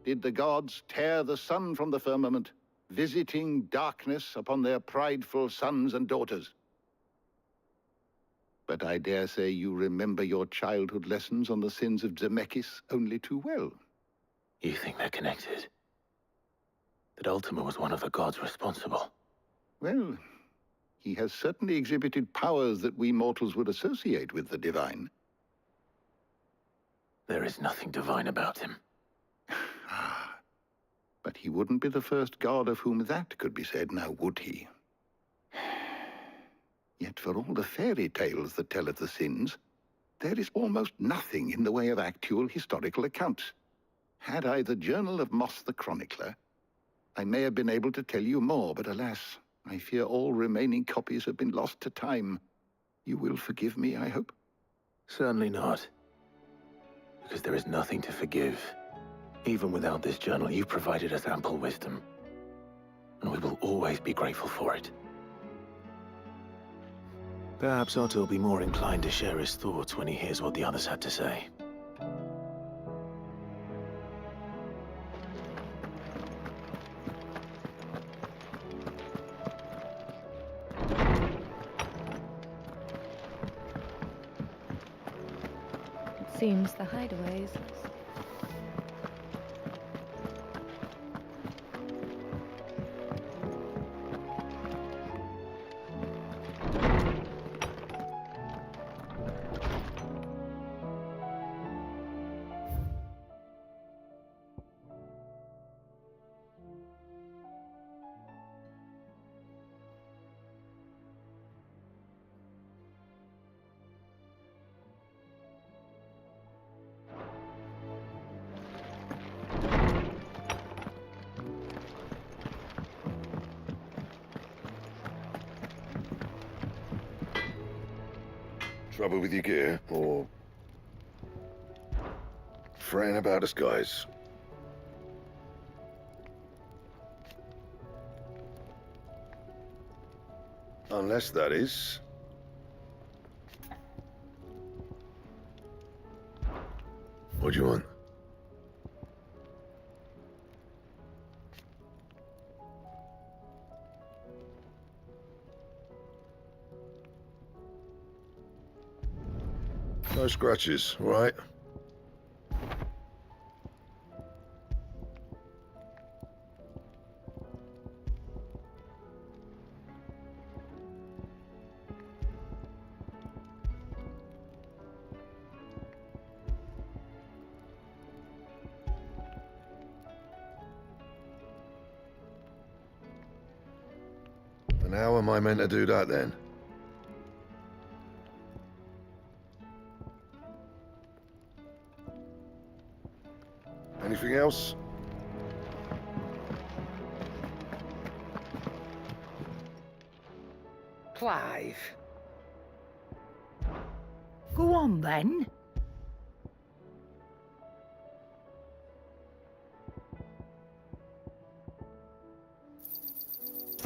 did the gods tear the sun from the firmament, visiting darkness upon their prideful sons and daughters. But I dare say you remember your childhood lessons on the sins of Zemeckis only too well. You think they're connected? That Ultima was one of the gods responsible? Well, he has certainly exhibited powers that we mortals would associate with the divine. There is nothing divine about him. But he wouldn't be the first god of whom that could be said, now would he? Yet for all the fairy tales that tell of the sins, there is almost nothing in the way of actual historical accounts. Had I the Journal of Moss the Chronicler, I may have been able to tell you more, but alas, I fear all remaining copies have been lost to time. You will forgive me, I hope? Certainly not. Because there is nothing to forgive. Even without this journal, you provided us ample wisdom. And we will always be grateful for it. Perhaps Otto will be more inclined to share his thoughts when he hears what the others had to say. Seems the hideaways. Trouble with your gear, or fretting about us guys? Unless that is... What do you want? No scratches, all right? And how am I meant to do that then? Anything else? Clive. Go on then.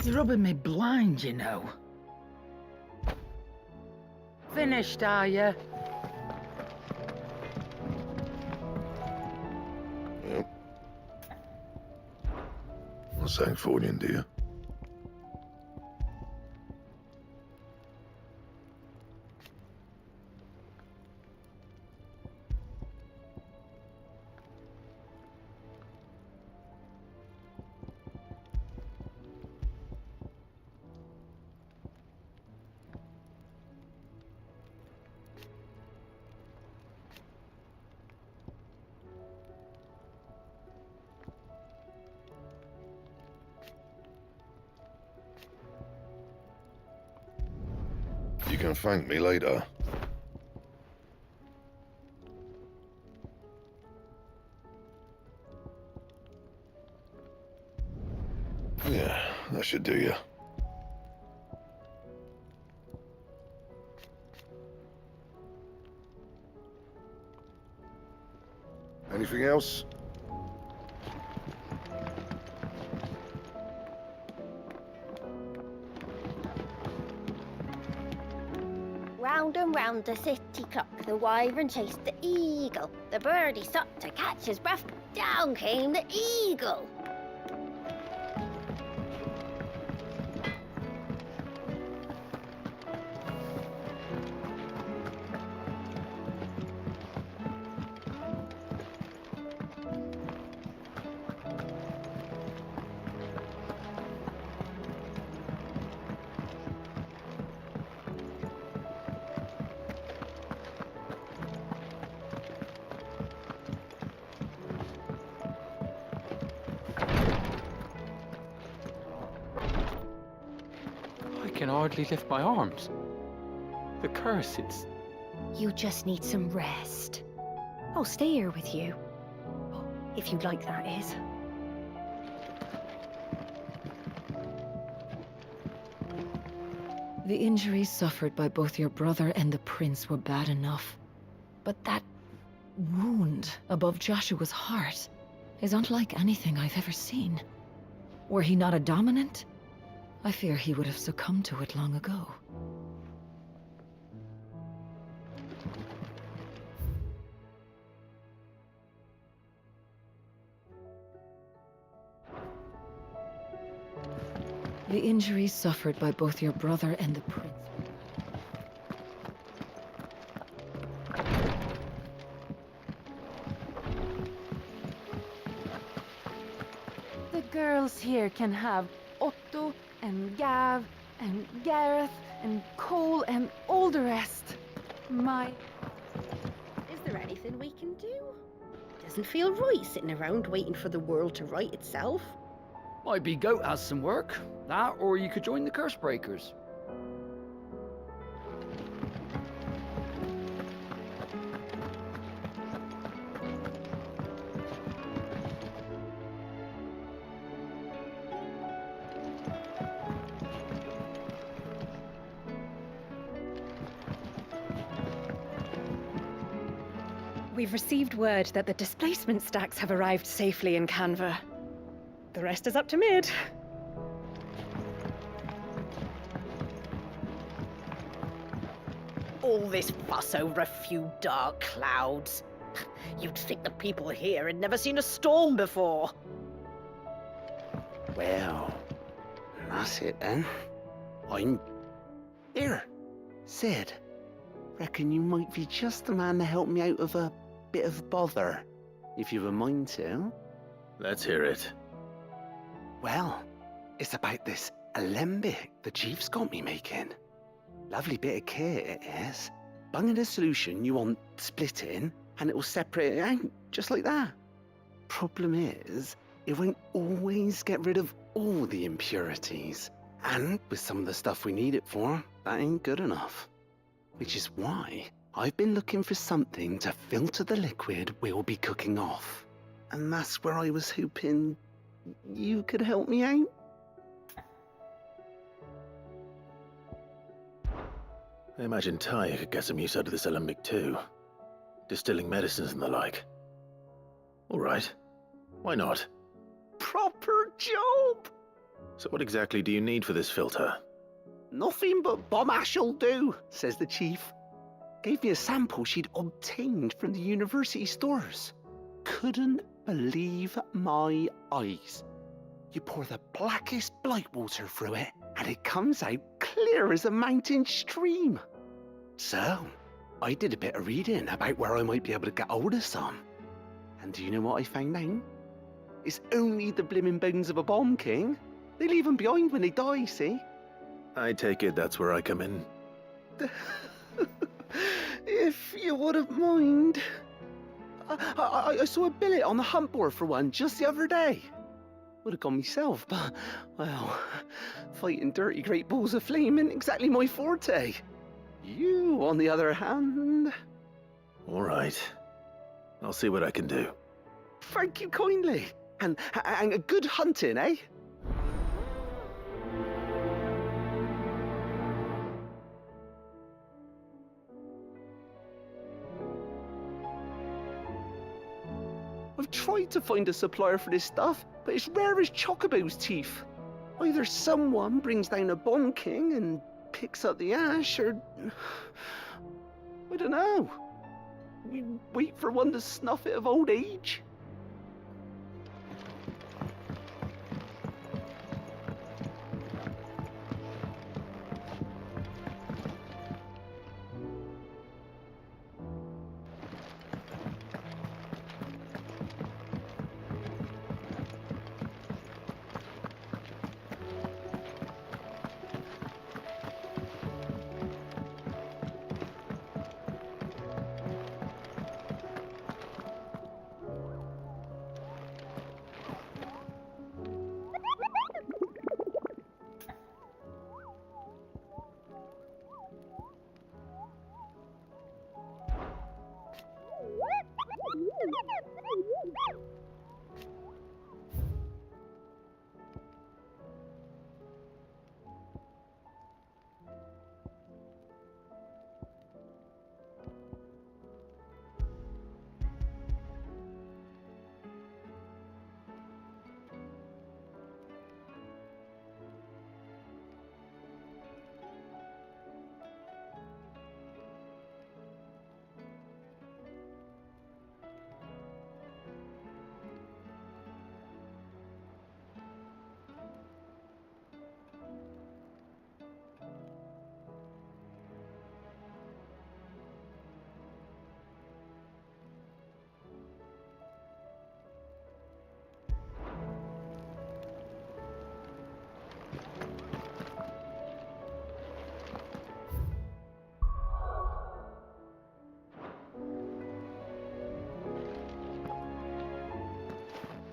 You're rubbing me blind, you know. Finished, are you? What's that for you, dear? You can thank me later. Yeah, that should do you. Anything else? Round and round the city clock, the wyvern chased the eagle. The birdie stopped to catch his breath. Down came the eagle. can hardly lift my arms. The curse, it's... You just need some rest. I'll stay here with you. If you'd like, that is. The injuries suffered by both your brother and the prince were bad enough. But that wound above Joshua's heart is unlike anything I've ever seen. Were he not a dominant, I fear he would have succumbed to it long ago. The injuries suffered by both your brother and the prince. The girls here can have Otto and Gav and Gareth and Cole and all the rest. Is there anything we can do? Doesn't feel right sitting around waiting for the world to right itself. Might be Goat has some work. That, or you could join the Curse Breakers. We've received word that the displacement stacks have arrived safely in Canva. The rest is up to Mid. All this fuss over a few dark clouds. You'd think the people here had never seen a storm before. Well, that's it then. I'm... Here, Sid. Reckon you might be just the man to help me out of a bit of bother, if you've a mind to. Let's hear it. Well, it's about this alembic the chief's got me making. Lovely bit of kit it is. Bunging a solution you want splitting, and it will separate it out, just like that. Problem is, it won't always get rid of all the impurities. And with some of the stuff we need it for, that ain't good enough. Which is why I've been looking for something to filter the liquid we'll be cooking off. And that's where I was hoping you could help me out. I imagine Ty could get some use out of this alembic too. Distilling medicines and the like. All right. Why not? Proper job! So what exactly do you need for this filter? Nothing but bomb ash'll do, says the chief. Gave me a sample she'd obtained from the university stores. Couldn't believe my eyes. You pour the blackest blight water through it, and it comes out clear as a mountain stream. So, I did a bit of reading about where I might be able to get hold of some. And do you know what I found out? It's only the blimmin' bones of a bomb king. They leave them behind when they die, see? I take it that's where I come in. If you wouldn't mind. I saw a billet on the hunt board for one just the other day. Would have gone myself, but, well, fighting dirty great balls of flame isn't exactly my forte. You, on the other hand... All right. I'll see what I can do. Thank you kindly. And a good hunting, eh? I've tried to find a supplier for this stuff, but it's rare as Chocobo's teeth. Either someone brings down a bomb king and picks up the ash, or... I don't know. We wait for one to snuff it of old age.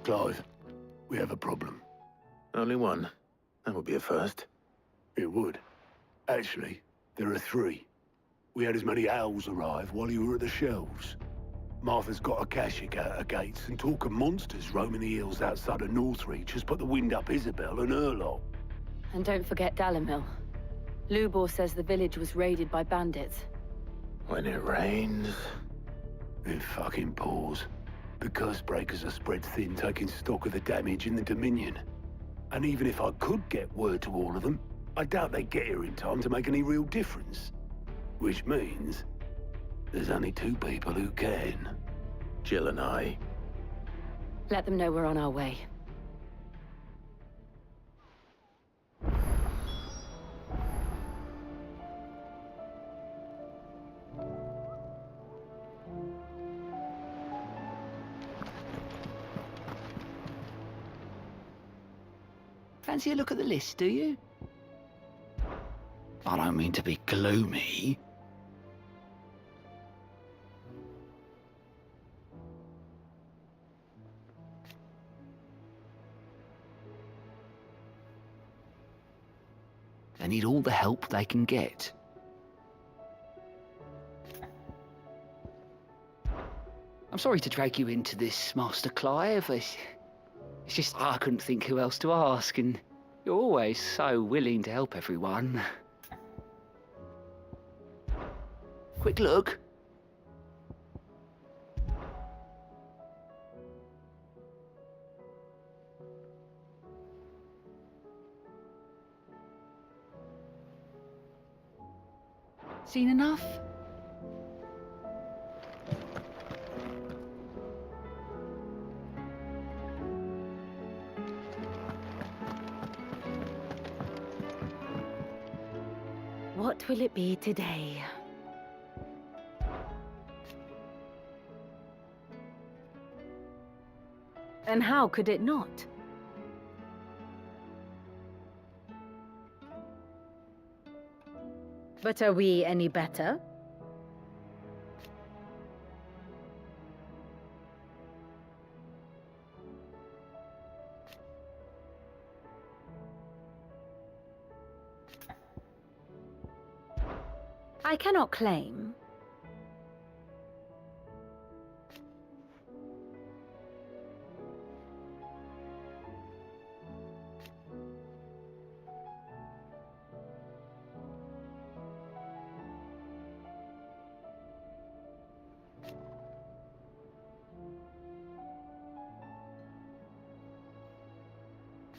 Clive, we have a problem. Only one. That would be a first. It would. Actually, there are 3. We had as many owls arrive while you were at the shelves. Martha's got a Akashic out her gates, and talk of monsters roaming the hills outside of Northreach has put the wind up Isabel and her lot. And don't forget Dalimil. Lubor says the village was raided by bandits. When it rains... It fucking pours. The curse breakers are spread thin, taking stock of the damage in the Dominion. And even if I could get word to all of them, I doubt they'd get here in time to make any real difference. Which means there's only 2 people who can. Jill and I. Let them know we're on our way. Fancy a look at the list, do you? I don't mean to be gloomy. They need all the help they can get. I'm sorry to drag you into this, Master Clive. It's just I couldn't think who else to ask, and you're always so willing to help everyone. Quick look. Seen enough? What will it be today? And how could it not? But are we any better? I cannot claim.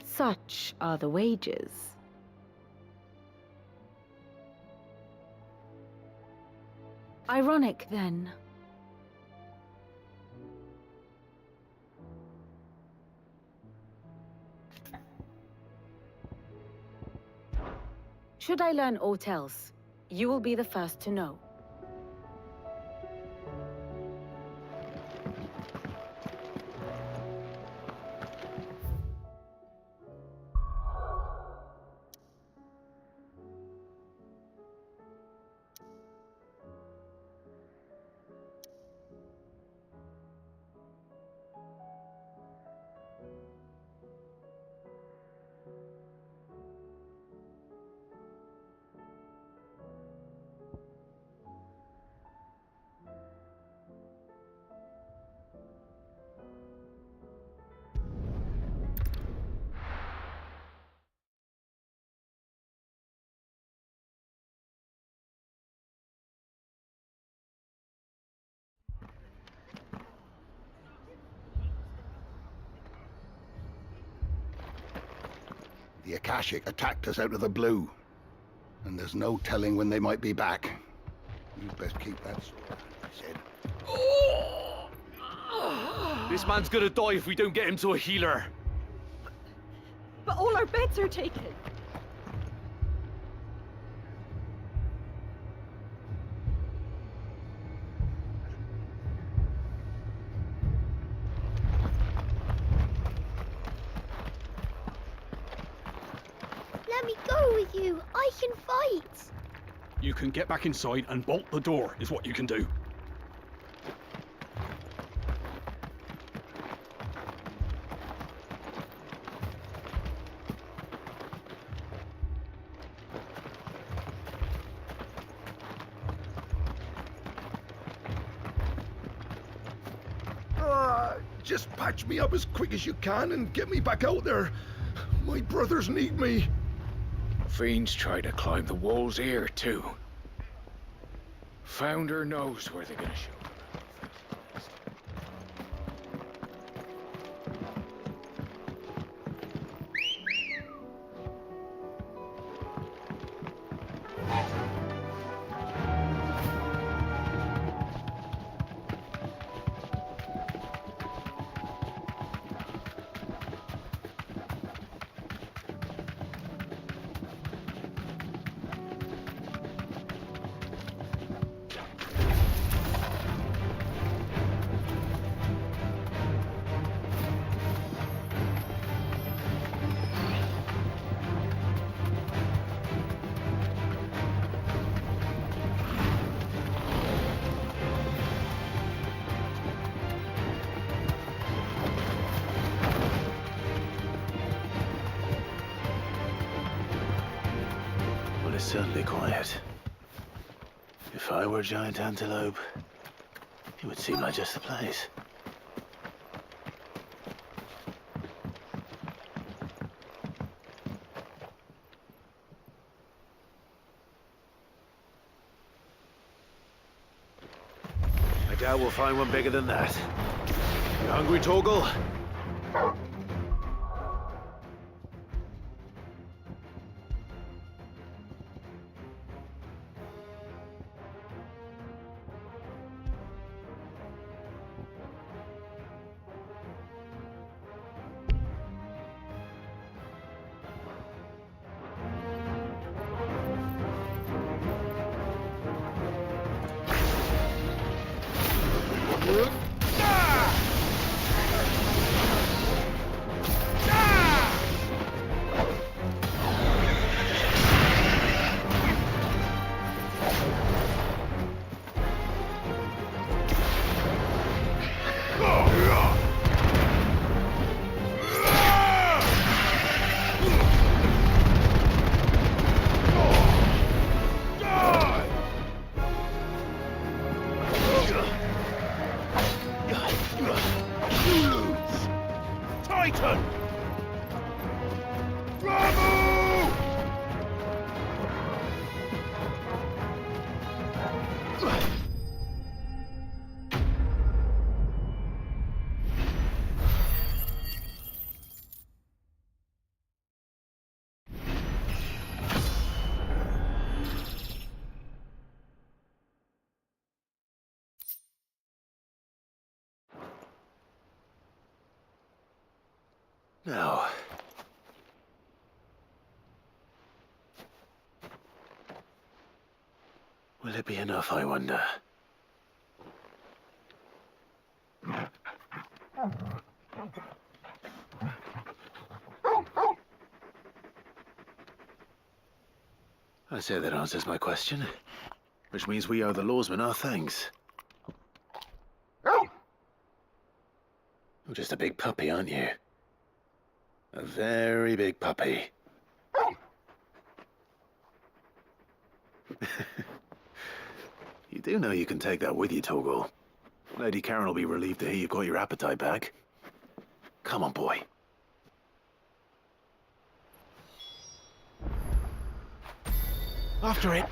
Such are the wages. Ironic, then. Should I learn aught else, you will be the first to know. The Akashic attacked us out of the blue, and there's no telling when they might be back. You'd best keep that sword, he said. This man's gonna die if we don't get him to a healer. But all our beds are taken. Let me go with you. I can fight. You can get back inside and bolt the door, is what you can do. Just patch me up as quick as you can and get me back out there. My brothers need me. Fiends try to climb the walls here, too. Founder knows where they're gonna show. It's certainly quiet. If I were a giant antelope, it would seem like just the place. I doubt we'll find one bigger than that. You hungry, Torgal? Now, will it be enough, I wonder? I say that answers my question, which means we owe the lawsman our thanks. You're just a big puppy, aren't you? A very big puppy. You do know you can take that with you, Torgal. Lady Karen will be relieved to hear you've got your appetite back. Come on, boy. After it.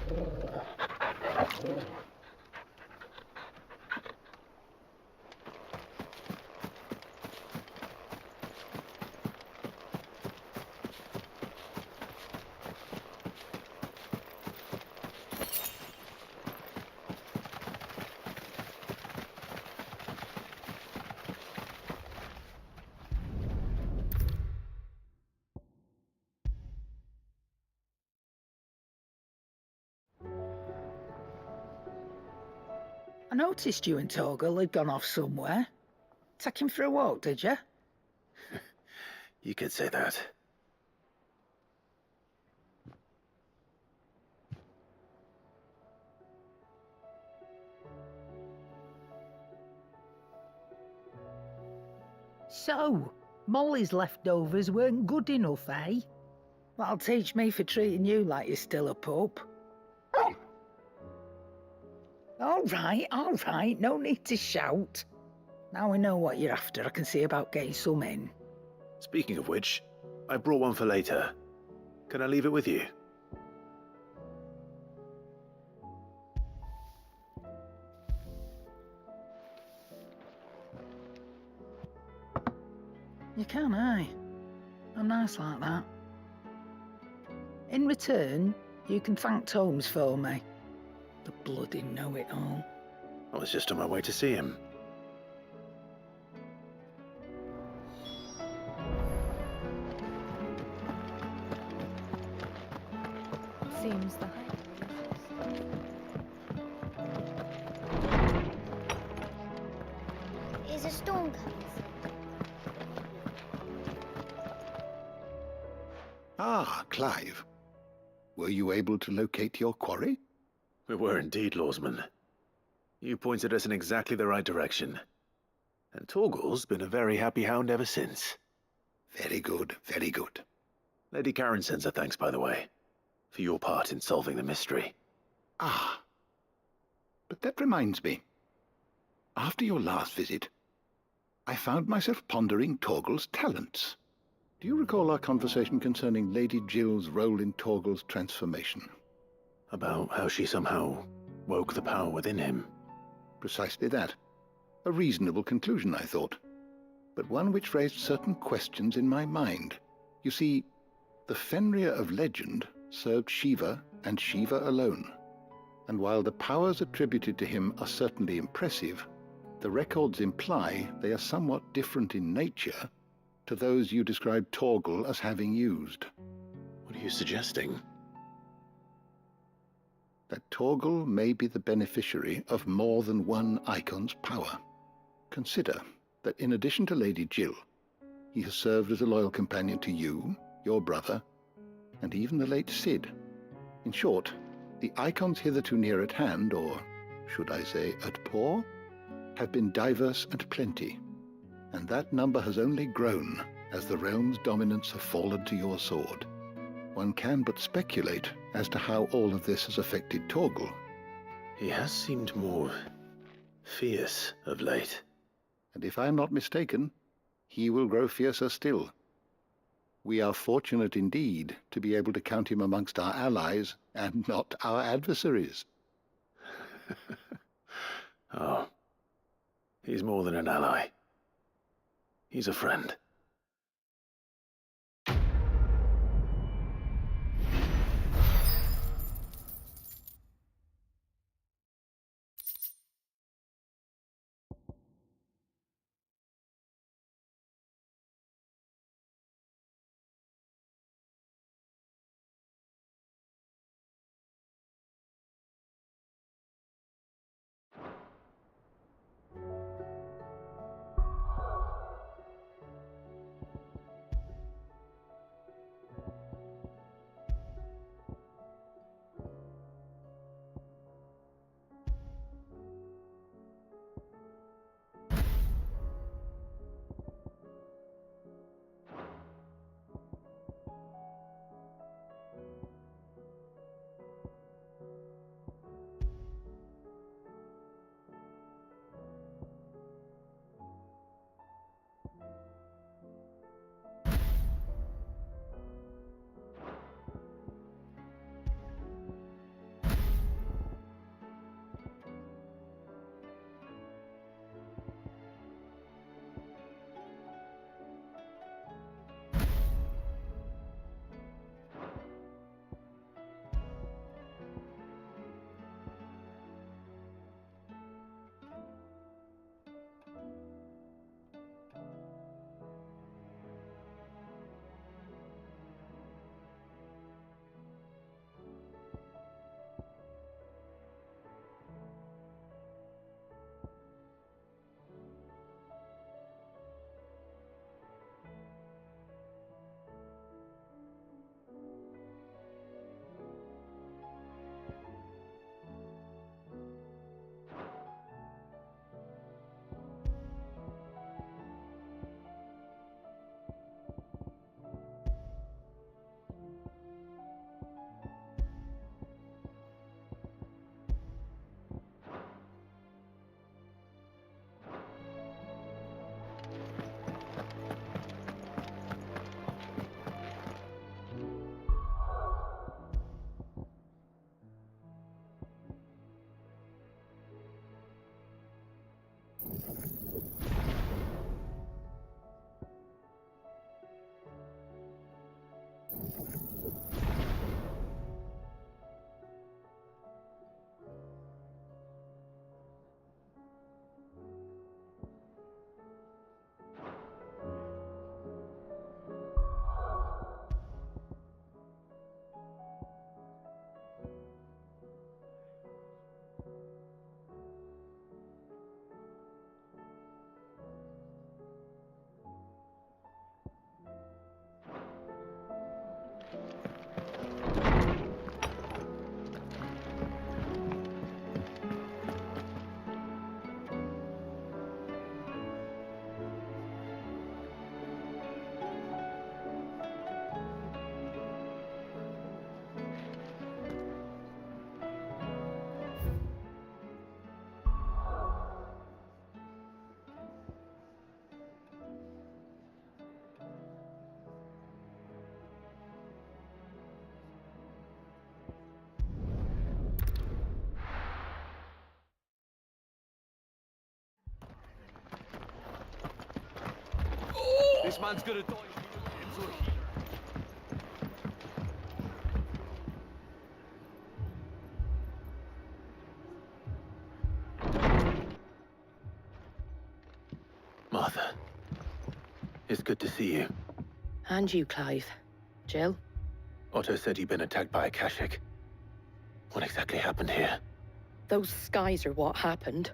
I noticed you and Torgal had gone off somewhere. Take him for a walk, did you? You could say that. So, Molly's leftovers weren't good enough, eh? That'll teach me for treating you like you're still a pup. All right, no need to shout. Now we know what you're after, I can see about getting some in. Speaking of which, I brought one for later. Can I leave it with you? You can, aye. I'm nice like that. In return, you can thank Tomes for me. The bloody know-it-all. I was just on my way to see him. Seems the Here's a storm comes. Ah, Clive. Were you able to locate your quarry? We were indeed, Lawsman. You pointed us in exactly the right direction. And Torgal's been a very happy hound ever since. Very good, very good. Lady Karen sends her thanks, by the way, for your part in solving the mystery. Ah. But that reminds me. After your last visit, I found myself pondering Torgal's talents. Do you recall our conversation concerning Lady Jill's role in Torgal's transformation? About how she somehow woke the power within him. Precisely that. A reasonable conclusion, I thought, but one which raised certain questions in my mind. You see, the Fenrir of legend served Shiva and Shiva alone, and while the powers attributed to him are certainly impressive, the records imply they are somewhat different in nature to those you described Torgal as having used. What are you suggesting? That Torgal may be the beneficiary of more than one icon's power. Consider that in addition to Lady Jill, he has served as a loyal companion to you, your brother, and even the late Cid. In short, the icons hitherto near at hand, or should I say at paw, have been diverse and plenty, and that number has only grown as the realm's dominance have fallen to your sword. One can but speculate as to how all of this has affected Torgal. He has seemed more fierce of late. And if I am not mistaken, he will grow fiercer still. We are fortunate indeed to be able to count him amongst our allies and not our adversaries. Oh, he's more than an ally. He's a friend. This man's gonna die. Martha, it's good to see you. And you, Clive. Jill? Otto said you'd been attacked by a Kashik. What exactly happened here? Those skies are what happened.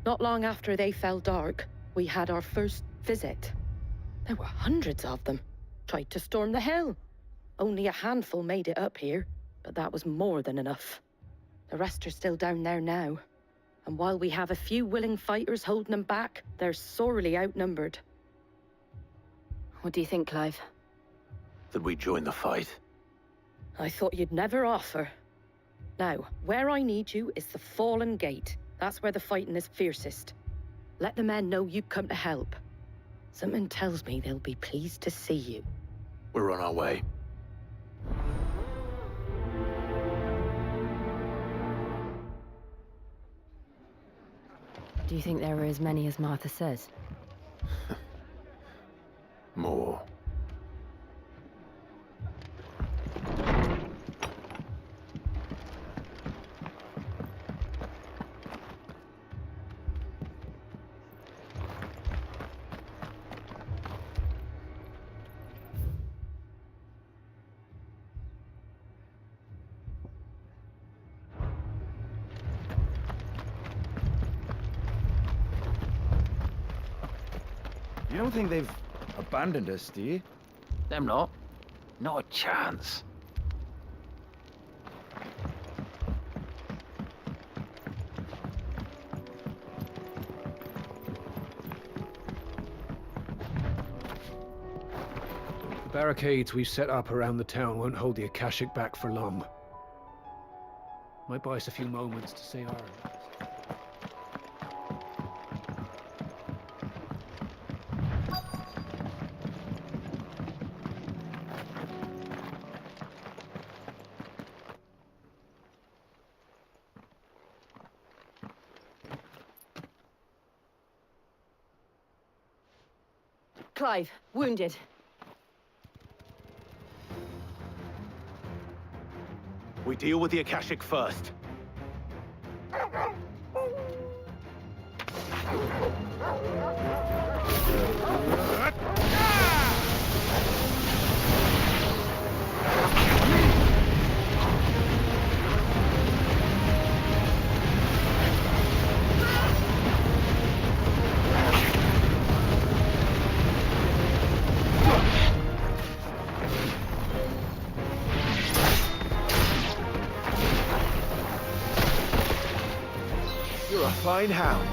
Not long after they fell dark, we had our first visit. There were hundreds of them. Tried to storm the hill. Only a handful made it up here, but that was more than enough. The rest are still down there now. And while we have a few willing fighters holding them back, they're sorely outnumbered. What do you think, Clive? That we join the fight? I thought you'd never offer. Now, where I need you is the Fallen Gate. That's where the fighting is fiercest. Let the men know you come to help. Something tells me they'll be pleased to see you. We're on our way. Do you think there are as many as Martha says? More. You don't think they've abandoned us, do you? Them lot? Not a chance. The barricades we've set up around the town won't hold the Akashic back for long. Might buy us a few moments to say our... Clive, wounded. We deal with the Akashic first. You're a fine hound.